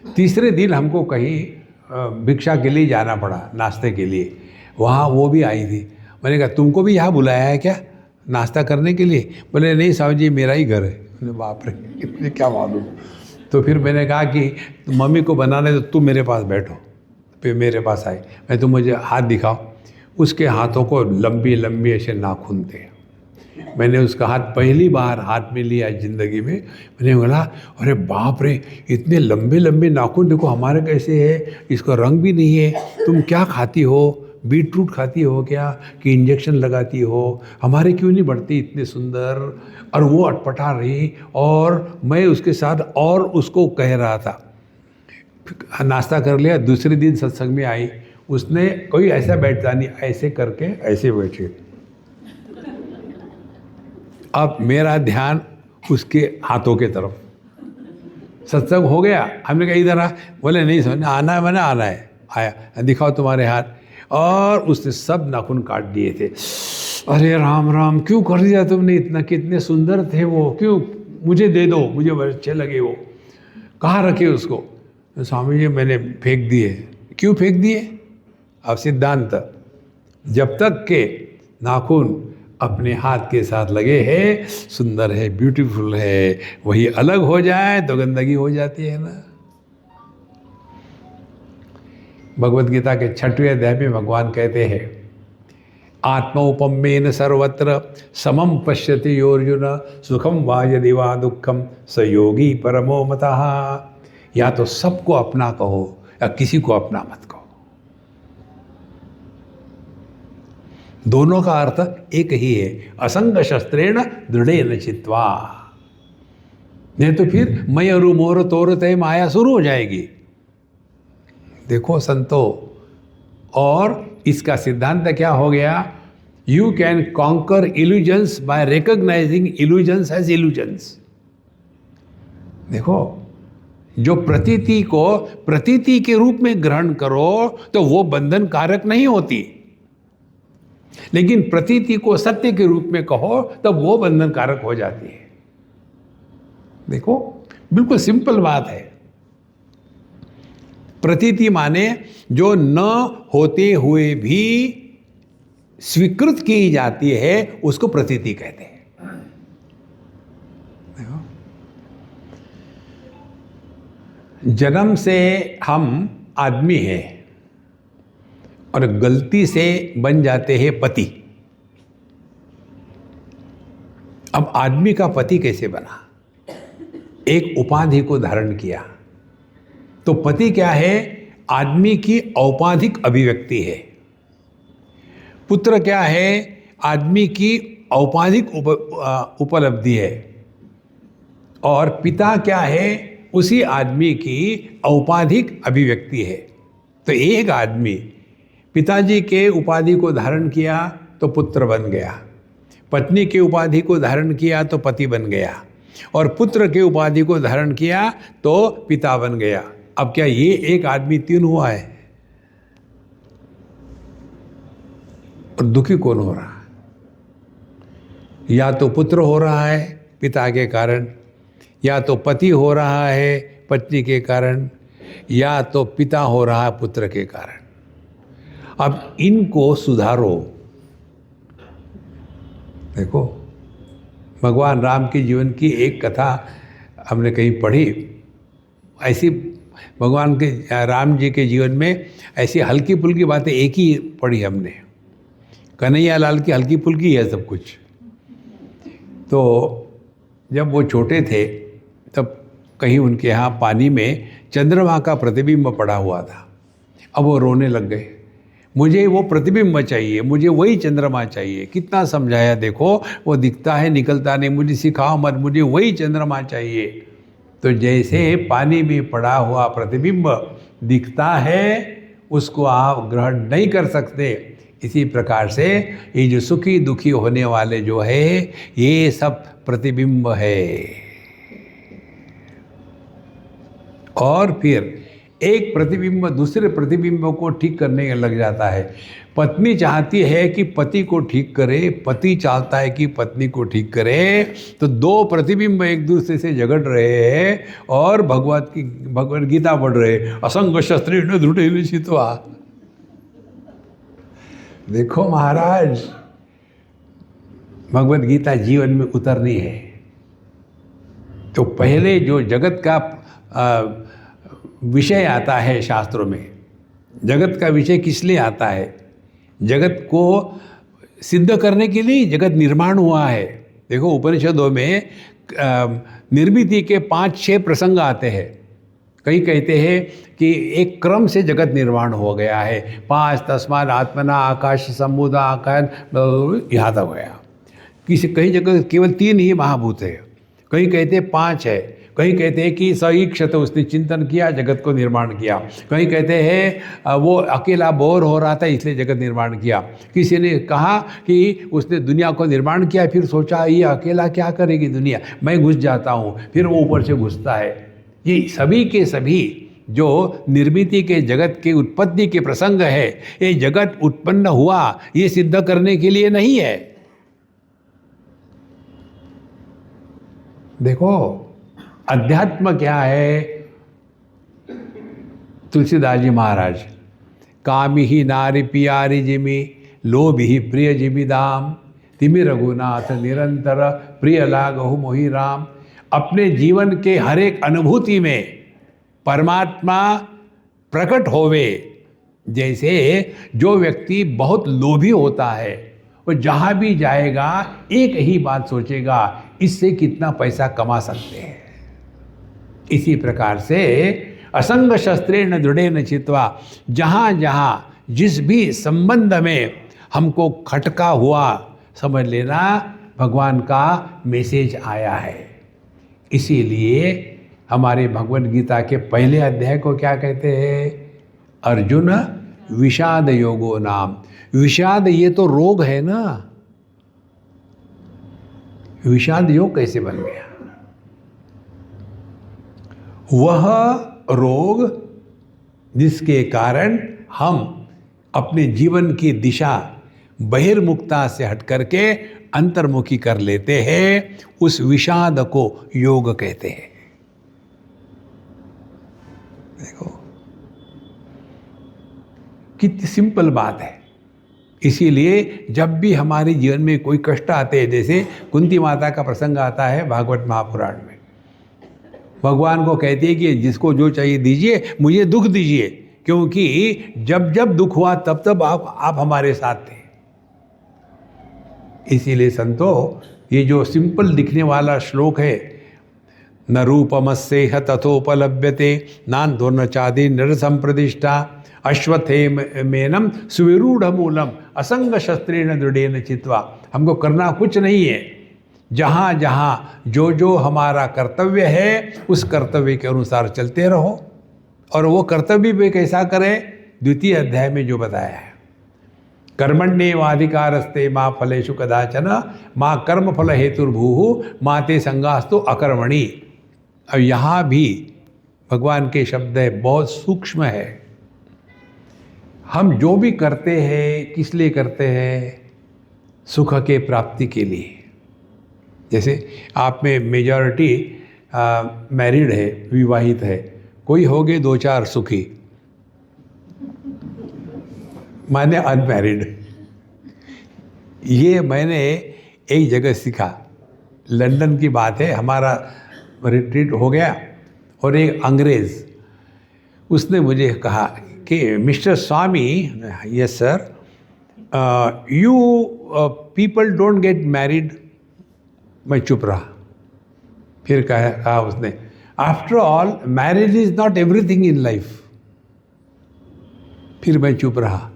तीसरे दिन हमको कहीं भिक्षा के लिए जाना पड़ा, नाश्ते के लिए। वहाँ वो भी आई थी। मैंने कहा, तुमको भी यहाँ बुलाया है क्या नाश्ता करने के लिए? बोले, नहीं साहब जी, मेरा ही घर है। मैंने, बाप रे, मुझे क्या मालूम। तो फिर मैंने कहा कि मम्मी को बनाने तो तुम मेरे पास बैठो। फिर मेरे पास आई, मैं, तुम मुझे हाथ दिखाओ। उसके हाथों को लंबी लंबी ऐसे नाखून थे। मैंने उसका हाथ पहली बार हाथ में लिया ज़िंदगी में। मैंने बोला, अरे बाप रे, इतने लंबे लंबे नाखून, देखो हमारे कैसे है, इसका रंग भी नहीं है। तुम क्या खाती हो? बीटरूट खाती हो क्या कि इंजेक्शन लगाती हो? हमारे क्यों नहीं बढ़ती इतने सुंदर? और वो अटपटा रही और मैं उसके साथ और उसको कह रहा था। नाश्ता कर लिया, दूसरे दिन सत्संग में आई, उसने कोई ऐसा बैठता नहीं, ऐसे करके ऐसे बैठे। अब मेरा ध्यान उसके हाथों के तरफ। सत्संग हो गया, हमने कहा इधर आ। बोले, नहीं समझ आना है, मैंने आना है। आया, दिखाओ तुम्हारे हाथ। और उसने सब नाखून काट दिए थे। अरे राम राम, क्यों कर दिया तुमने इतना? कितने सुंदर थे वो, क्यों? मुझे दे दो, मुझे बड़े अच्छे लगे वो। कहाँ रखे उसको? स्वामी जी, मैंने फेंक दिए। क्यों फेंक दिए? अब सिद्धांत, जब तक के नाखून अपने हाथ के साथ लगे हैं, सुंदर है, ब्यूटीफुल है, वही अलग हो जाए तो गंदगी हो जाती है ना। भगवत गीता के 6वें अध्याय में भगवान कहते हैं, आत्मौपम्येन सर्वत्र समम पश्यति योर्जुन, सुखम वा यदि वा दुखम स योगी परमो मतः। या तो सबको अपना कहो या किसी को अपना मत कहो। दोनों का अर्थ एक ही है, असंग शस्त्रेण दृढ़ेन चित्वा। नहीं तो फिर मैं अरु मोर तोर तय माया शुरू हो जाएगी। देखो संतो, और इसका सिद्धांत क्या हो गया? You can conquer illusions by recognizing illusions as illusions. देखो, जो प्रतीति को प्रतीति के रूप में ग्रहण करो तो वो बंधन कारक नहीं होती, लेकिन प्रतीति को सत्य के रूप में कहो तब वो बंधन कारक हो जाती है। देखो, बिल्कुल सिंपल बात है। प्रतीति माने जो न होते हुए भी स्वीकृत की जाती है, उसको प्रतीति कहते हैं। जन्म से हम आदमी हैं और गलती से बन जाते हैं पति। अब आदमी का पति कैसे बना? एक उपाधि को धारण किया। तो पति क्या है? आदमी की औपाधिक अभिव्यक्ति है। पुत्र क्या है? आदमी की औपाधिक उपलब्धि है। और पिता क्या है? उसी आदमी की औपाधिक अभिव्यक्ति है। तो एक आदमी पिताजी के उपाधि को धारण किया तो पुत्र बन गया, पत्नी के उपाधि को धारण किया तो पति बन गया, और पुत्र के उपाधि को धारण किया तो पिता बन गया। अब क्या ये एक आदमी तीन हुआ है? और दुखी कौन हो रहा है? या तो पुत्र हो रहा है पिता के कारण, या तो पति हो रहा है पत्नी के कारण, या तो पिता हो रहा है पुत्र के कारण। अब इनको सुधारो। देखो, भगवान राम के जीवन की एक कथा हमने कहीं पढ़ी। ऐसी भगवान के राम जी के जीवन में ऐसी हल्की फुल्की बातें एक ही पढ़ी हमने। कन्हैया लाल की हल्की फुल्की है सब कुछ। तो जब वो छोटे थे तब कहीं उनके यहाँ पानी में चंद्रमा का प्रतिबिंब पड़ा हुआ था। अब वो रोने लग गए, मुझे वो प्रतिबिंब चाहिए, मुझे वही चंद्रमा चाहिए। कितना समझाया, देखो वो दिखता है निकलता नहीं, मुझे सिखाओ मत, मुझे वही चंद्रमा चाहिए। तो जैसे पानी में पड़ा हुआ प्रतिबिंब दिखता है, उसको आप ग्रहण नहीं कर सकते, इसी प्रकार से ये जो सुखी दुखी होने वाले जो है ये सब प्रतिबिंब है। और फिर एक प्रतिबिंब दूसरे प्रतिबिंब को ठीक करने लग जाता है। पत्नी चाहती है कि पति को ठीक करे, पति चाहता है कि पत्नी को ठीक करे, तो दो प्रतिबिंब एक दूसरे से झगड़ रहे हैं और भगवद गीता पढ़ रहे, असंग शस्त्रेण दृढ़ेन चित्वा। देखो महाराज, भगवद गीता जीवन में उतरनी है तो पहले जो जगत का विषय आता है शास्त्रों में, जगत का विषय किस लिए आता है? जगत को सिद्ध करने के लिए जगत निर्माण हुआ है। देखो उपनिषदों में निर्मिति के 5-6 प्रसंग आते हैं। कई कहते हैं कि एक क्रम से जगत निर्माण हो गया है। 5 तस्मात् आत्मना आकाश समुद्र आकाश, यहाँ तक गया। कई जगह केवल 3 ही महाभूत है, कहीं कहते हैं 5 है, कहीं कहते हैं कि सईक्षत उसने चिंतन किया जगत को निर्माण किया, कहीं कहते हैं वो अकेला बोर हो रहा था इसलिए जगत निर्माण किया। किसी ने कहा कि उसने दुनिया को निर्माण किया, फिर सोचा ये अकेला क्या करेगी दुनिया, मैं घुस जाता हूँ, फिर वो ऊपर से घुसता है। ये सभी के सभी जो निर्मिति के जगत के उत्पत्ति के प्रसंग है, ये जगत उत्पन्न हुआ ये सिद्ध करने के लिए नहीं है। देखो अध्यात्म क्या है? तुलसीदास जी महाराज, कामी ही नारी पियारी जिमी, लोभी ही प्रिय जिमी दाम, तिमि रघुनाथ निरंतर प्रिय लागहु मोहि राम। अपने जीवन के हर एक अनुभूति में परमात्मा प्रकट होवे। जैसे जो व्यक्ति बहुत लोभी होता है वो जहाँ भी जाएगा एक ही बात सोचेगा, इससे कितना पैसा कमा सकते हैं। इसी प्रकार से असंग शस्त्रेण दृढ़ेन चित्वा, जहाँ जहाँ जिस भी संबंध में हमको खटका हुआ, समझ लेना भगवान का मैसेज आया है। इसीलिए हमारे भगवद गीता के पहले अध्याय को क्या कहते हैं? अर्जुन विषाद योगो नाम। विषाद ये तो रोग है ना, विषाद योग कैसे बन गया? वह रोग जिसके कारण हम अपने जीवन की दिशा बहिर्मुखता से हट करके अंतर्मुखी कर लेते हैं, उस विषाद को योग कहते हैं। देखो कितनी सिंपल बात है। इसीलिए जब भी हमारे जीवन में कोई कष्ट आते हैं, जैसे कुंती माता का प्रसंग आता है भागवत महापुराण में, भगवान को कहती है कि जिसको जो चाहिए दीजिए, मुझे दुख दीजिए, क्योंकि जब जब दुख हुआ तब तब आप हमारे साथ थे। इसीलिए संतो, ये जो सिंपल दिखने वाला श्लोक है, न रूपमस्येह तथोपलभ्यते नान्तो न चादि निरसंप्रदिष्टा अश्वत्थेमेनं सुविरूढ़ मूलम असंग शस्त्रेण दृढ़ेन चित्वा। हमको करना कुछ नहीं है, जहाँ जहाँ जो जो हमारा कर्तव्य है उस कर्तव्य के अनुसार चलते रहो। और वो कर्तव्य भी कैसा करें, द्वितीय अध्याय में जो बताया है, कर्मण्येवाधिकारस्ते माँ फलेषु कदाचन माँ कर्म फल हेतुर्भूः माँ ते संगास्तु अकर्मणि। अब यहाँ भी भगवान के शब्द है, बहुत सूक्ष्म है। हम जो भी करते हैं किस लिए करते हैं, सुख के प्राप्ति के लिए। जैसे आप में मेजॉरिटी मैरिड है, विवाहित है, कोई हो गए 2-4 सुखी, माने अनमैरिड। ये मैंने एक जगह सीखा, लंदन की बात है, हमारा रिट्रीट हो गया और एक अंग्रेज़ उसने मुझे कहा कि mister Swami, yes sir, you people don't get married. मैं चुप रहा। फिर कहा उसने, after all marriage is not everything in life. फिर मैं चुप रहा।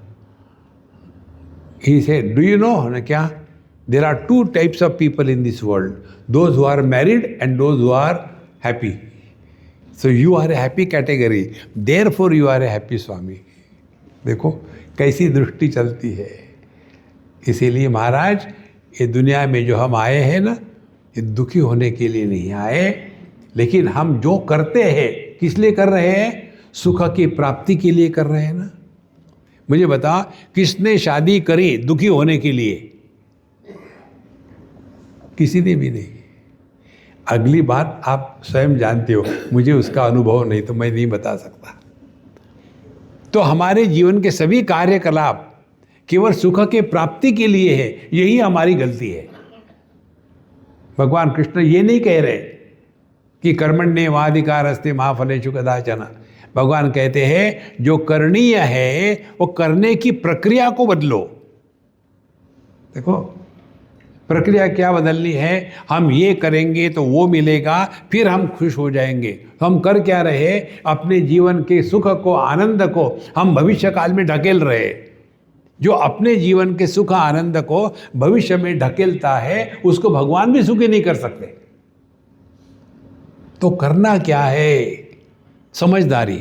He said, do you know ना क्या, there are 2 types of people in this world, those who are married and those who are happy. So you are a happy category, therefore you are a happy Swami. देखो कैसी दृष्टि चलती है। इसीलिए महाराज, ये दुनिया में जो हम आए हैं ना, ये दुखी होने के लिए नहीं आए, लेकिन हम जो करते हैं किस लिए कर रहे हैं, सुख की प्राप्ति के लिए कर रहे हैं ना। मुझे बता, किसने शादी करी दुखी होने के लिए? किसी ने भी नहीं। अगली बात आप स्वयं जानते हो, मुझे उसका अनुभव नहीं तो मैं नहीं बता सकता। तो हमारे जीवन के सभी कार्यकलाप केवल सुख के प्राप्ति के लिए है, यही हमारी गलती है। भगवान कृष्ण ये नहीं कह रहे कि कर्मण्येवाधिकारस्ते मा फलेषु कदाचन। भगवान कहते हैं जो करणीय है वो करने की प्रक्रिया को बदलो। देखो प्रक्रिया क्या बदलनी है, हम ये करेंगे तो वो मिलेगा, फिर हम खुश हो जाएंगे। हम कर क्या रहे, अपने जीवन के सुख को, आनंद को हम भविष्य काल में ढकेल रहे। जो अपने जीवन के सुख आनंद को भविष्य में ढकेलता है उसको भगवान भी सुखी नहीं कर सकते। तो करना क्या है, समझदारी।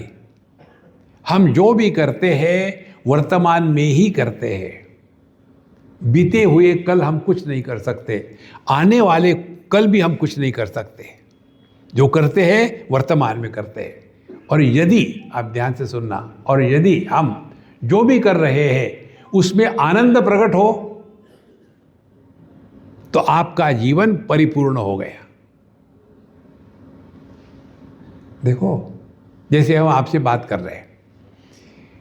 हम जो भी करते हैं वर्तमान में ही करते हैं। बीते हुए कल हम कुछ नहीं कर सकते, आने वाले कल भी हम कुछ नहीं कर सकते। जो करते हैं वर्तमान में करते हैं। और यदि आप ध्यान से सुनना, और यदि हम जो भी कर रहे हैं उसमें आनंद प्रकट हो तो आपका जीवन परिपूर्ण हो गया। देखो जैसे हम आपसे बात कर रहे हैं,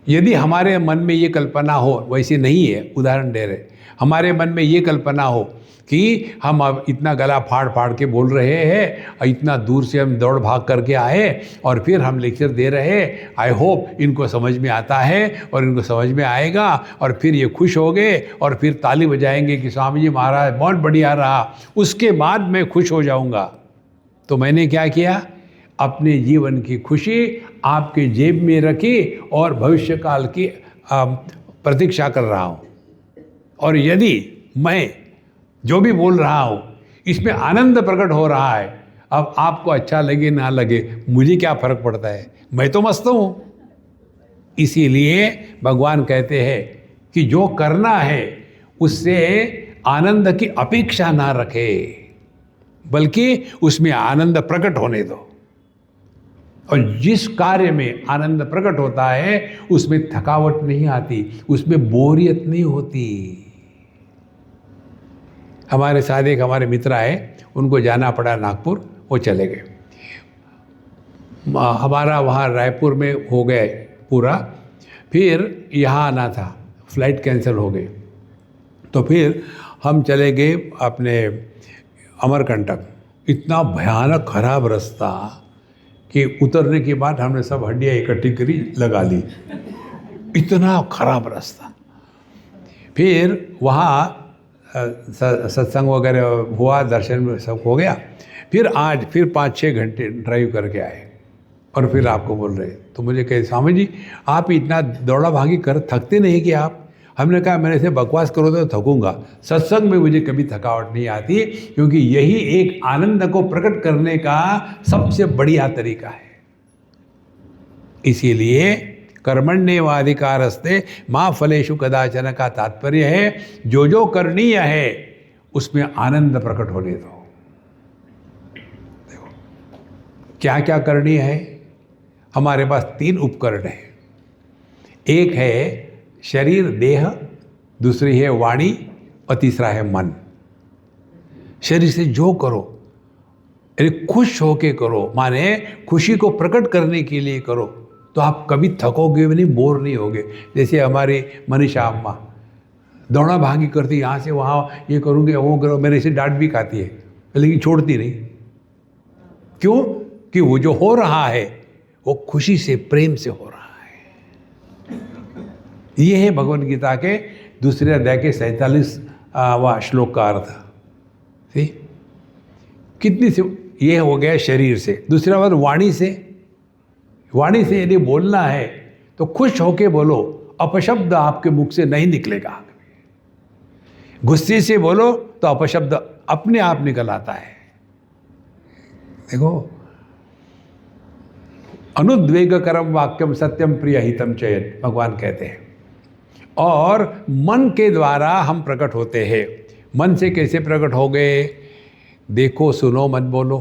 यदि हमारे मन में ये कल्पना हो, वैसे नहीं है, उदाहरण दे रहे, हमारे मन में ये कल्पना हो कि हम अब इतना गला फाड़ फाड़ के बोल रहे हैं और इतना दूर से हम दौड़ भाग करके आए और फिर हम लेक्चर दे रहे हैं, आई होप इनको समझ में आता है और इनको समझ में आएगा और फिर ये खुश हो गए और फिर ताली बजाएंगे कि स्वामी जी महाराज बहुत बढ़िया रहा, उसके बाद मैं खुश हो जाऊंगा। तो मैंने क्या किया, अपने जीवन की खुशी आपके जेब में रखी और भविष्य काल की प्रतीक्षा कर रहा हूँ। और यदि मैं जो भी बोल रहा हूँ इसमें आनंद प्रकट हो रहा है, अब आपको अच्छा लगे ना लगे मुझे क्या फर्क पड़ता है, मैं तो मस्त हूँ। इसीलिए भगवान कहते हैं कि जो करना है उससे आनंद की अपेक्षा ना रखे, बल्कि उसमें आनंद प्रकट होने दो। और जिस कार्य में आनंद प्रकट होता है उसमें थकावट नहीं आती, उसमें बोरियत नहीं होती। हमारे साथ एक हमारे मित्र आए, उनको जाना पड़ा नागपुर, वो चले गए। हमारा वहाँ रायपुर में हो गए पूरा, फिर यहाँ आना था, फ्लाइट कैंसिल हो गई। तो फिर हम चले गए अपने अमरकंटक। इतना भयानक खराब रास्ता कि उतरने के बाद हमने सब हड्डियाँ इकट्ठी करी, लगा ली। इतना खराब रास्ता। फिर वहाँ सत्संग वगैरह हुआ, दर्शन में सब हो गया। फिर आज फिर 5-6 घंटे ड्राइव करके आए और फिर आपको बोल रहे। तो मुझे कहे स्वामी जी आप इतना दौड़ा भागी कर थकते नहीं कि आप? हमने कहा मैंने से बकवास करो तो थकूंगा, सत्संग में मुझे कभी थकावट नहीं आती, क्योंकि यही एक आनंद को प्रकट करने का सबसे बढ़िया तरीका है। इसीलिए कर्मण्येवाधिकारस्ते मा फलेषु कदाचन का तात्पर्य है जो जो करणीय है उसमें आनंद प्रकट होने दो। देखो क्या क्या करणीय है। हमारे पास 3 उपकरण हैं। एक है शरीर देह, दूसरी है वाणी और तीसरा है मन। शरीर से जो करो अरे खुश होके करो, माने खुशी को प्रकट करने के लिए करो, तो आप कभी थकोगे भी नहीं, बोर नहीं होगे। जैसे हमारी मनीषा अम्मा दौड़ा भागी करती, यहाँ से वहाँ ये करूँगी वो करो, मेरे से डांट भी खाती है लेकिन छोड़ती नहीं। क्यों? कि वो जो हो रहा है वो खुशी से प्रेम से हो रहा है। ये है भगवद गीता के दूसरे अध्याय के 47वां श्लोक का अर्थ। ठीक, कितनी से ये हो गया शरीर से। दूसरा बात वाणी से। वाणी से यदि बोलना है तो खुश होके बोलो, अपशब्द आपके मुख से नहीं निकलेगा। गुस्से से बोलो तो अपशब्द अपने आप निकल आता है। देखो अनुद्वेगकरम वाक्यम सत्यम प्रिय हितम चयन भगवान कहते हैं। और मन के द्वारा हम प्रकट होते हैं। मन से कैसे प्रकट हो गए? देखो सुनो मत बोलो।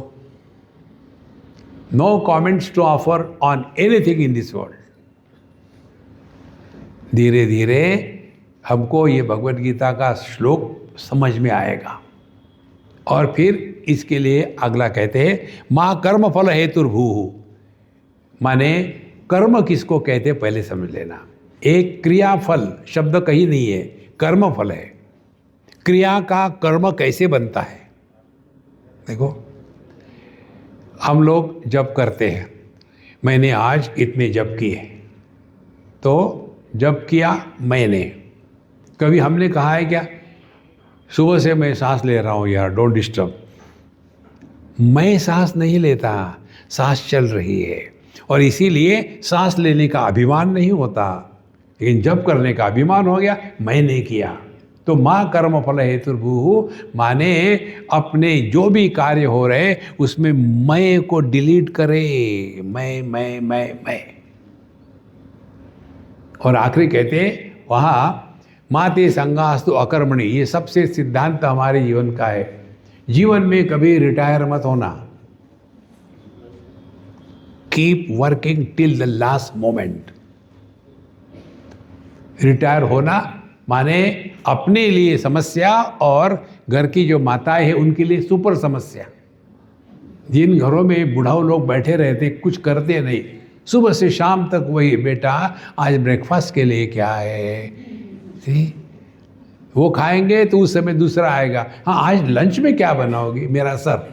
No comments to offer on anything in this world. धीरे धीरे हमको ये भगवद गीता का श्लोक समझ में आएगा। और फिर इसके लिए अगला कहते हैं माँ कर्म फल हेतुर्भूः, माने कर्म किसको कहते हैं पहले समझ लेना। एक क्रिया फल शब्द कहीं नहीं है, कर्म फल है। क्रिया का कर्म कैसे बनता है? देखो हम लोग जप करते हैं, मैंने आज इतने जप किए, तो जप किया मैंने। कभी हमने कहा है क्या सुबह से मैं सांस ले रहा हूँ यार डोंट डिस्टर्ब? मैं सांस नहीं लेता, सांस चल रही है। और इसीलिए सांस लेने का अभिमान नहीं होता, लेकिन जप करने का अभिमान हो गया, मैंने किया। तो माँ कर्म फल हेतुर्भूः, माने अपने जो भी कार्य हो रहे उसमें मैं को डिलीट करे। मैं। और आखिरी कहते हैं वहाँ माते संगास्तु अकर्मणि। ये सबसे सिद्धांत हमारे जीवन का है। जीवन में कभी रिटायर मत होना। Keep working till the last moment. Retire होना माने अपने लिए समस्या और घर की जो माताएं हैं उनके लिए सुपर समस्या। जिन घरों में बुढ़ाऊ लोग बैठे रहते कुछ करते नहीं, सुबह से शाम तक वही बेटा आज ब्रेकफास्ट के लिए क्या है, वो खाएंगे तो उस समय दूसरा आएगा, हाँ आज लंच में क्या बनाओगी मेरा सर।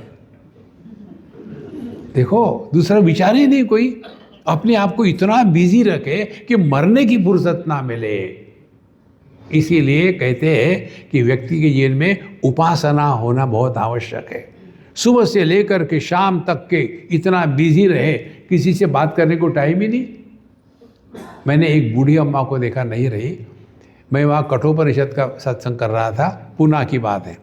देखो दूसरा विचार ही नहीं कोई। अपने आप को इतना बिजी रखे कि मरने की फुर्सत ना मिले। इसीलिए कहते हैं कि व्यक्ति के जीवन में उपासना होना बहुत आवश्यक है। सुबह से लेकर के शाम तक के इतना बिजी रहे, किसी से बात करने को टाइम ही नहीं। मैंने एक बूढ़ी अम्मा को देखा, नहीं रही, मैं वहाँ कठोपनिषद का सत्संग कर रहा था, पुणे की बात है,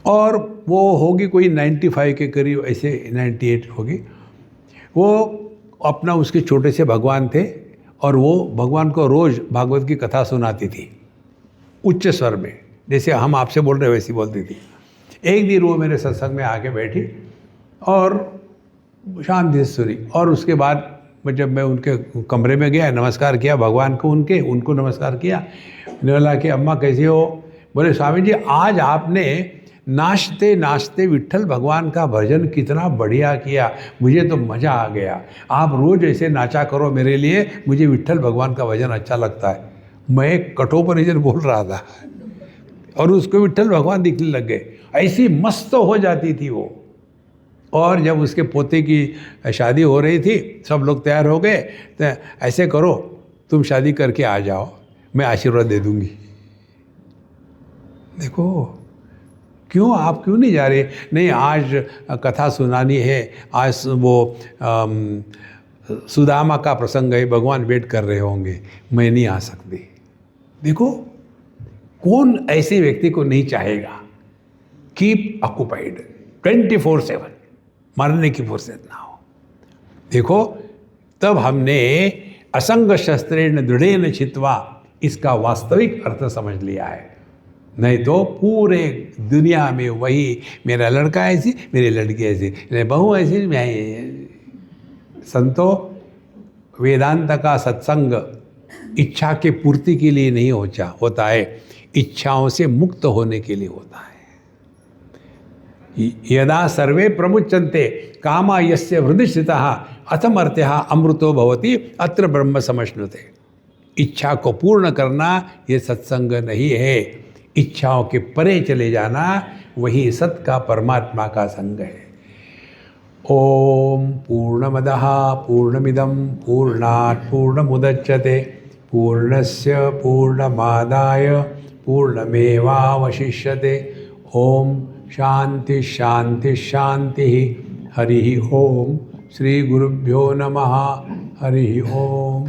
और वो होगी कोई 95 के करीब, ऐसे 98 होगी। वो अपना उसके छोटे से भगवान थे और वो भगवान को रोज़ भागवत की कथा सुनाती थी उच्च स्वर में, जैसे हम आपसे बोल रहे वैसी बोलती थी। एक दिन वो मेरे सत्संग में आके बैठी और शांति से सुनी। और उसके बाद जब मैं उनके कमरे में गया, नमस्कार किया भगवान को, उनको नमस्कार किया। बोला कि अम्मा कैसे हो? बोले स्वामी जी आज आपने नाचते नाचते विट्ठल भगवान का भजन कितना बढ़िया किया, मुझे तो मज़ा आ गया। आप रोज़ ऐसे नाचा करो मेरे लिए, मुझे विट्ठल भगवान का भजन अच्छा लगता है। मैं कठोपनिषद बोल रहा था और उसको विट्ठल भगवान दिखने लग गए। ऐसी मस्त हो जाती थी वो। और जब उसके पोते की शादी हो रही थी, सब लोग तैयार हो गए, तो ऐसे करो तुम शादी करके आ जाओ, मैं आशीर्वाद दे दूंगी। देखो क्यों आप क्यों नहीं जा रहे? नहीं, आज कथा सुनानी है, आज वो सुदामा का प्रसंग है, भगवान वेट कर रहे होंगे, मैं नहीं आ सकती। देखो, कौन ऐसे व्यक्ति को नहीं चाहेगा? कीप ऑक्युपाइड 24/7, मरने की फुर्सत ना हो। देखो, तब हमने असंग शस्त्रेण दृढ़ेन छित्वा इसका वास्तविक अर्थ समझ लिया है। नहीं तो पूरे दुनिया में वही, मेरा लड़का ऐसी, मेरी लड़की ऐसी, मेरी बहू ऐसी, मैं। संतो, वेदांत का सत्संग इच्छा के पूर्ति के लिए नहीं होता है, इच्छाओं से मुक्त होने के लिए होता है। यदा सर्वे प्रमुच्यन्ते कामा यस्य हृदि स्थितः अथमर्त्यः अमृतो भवति अत्र ब्रह्म समश्नुते। इच्छा को पूर्ण करना ये सत्संग नहीं है, इच्छाओं के परे चले जाना वही सत का परमात्मा का संग है। ओम पूर्णमदः पूर्णमिदं पूर्णात् पूर्णमुदच्यते पूर्णस्य पूर्णमादाय पूर्णमेवावशिष्यते। ओम शांति शांति शांति। हरि ओम। श्री गुरुभ्यो नमः। हरि ओम।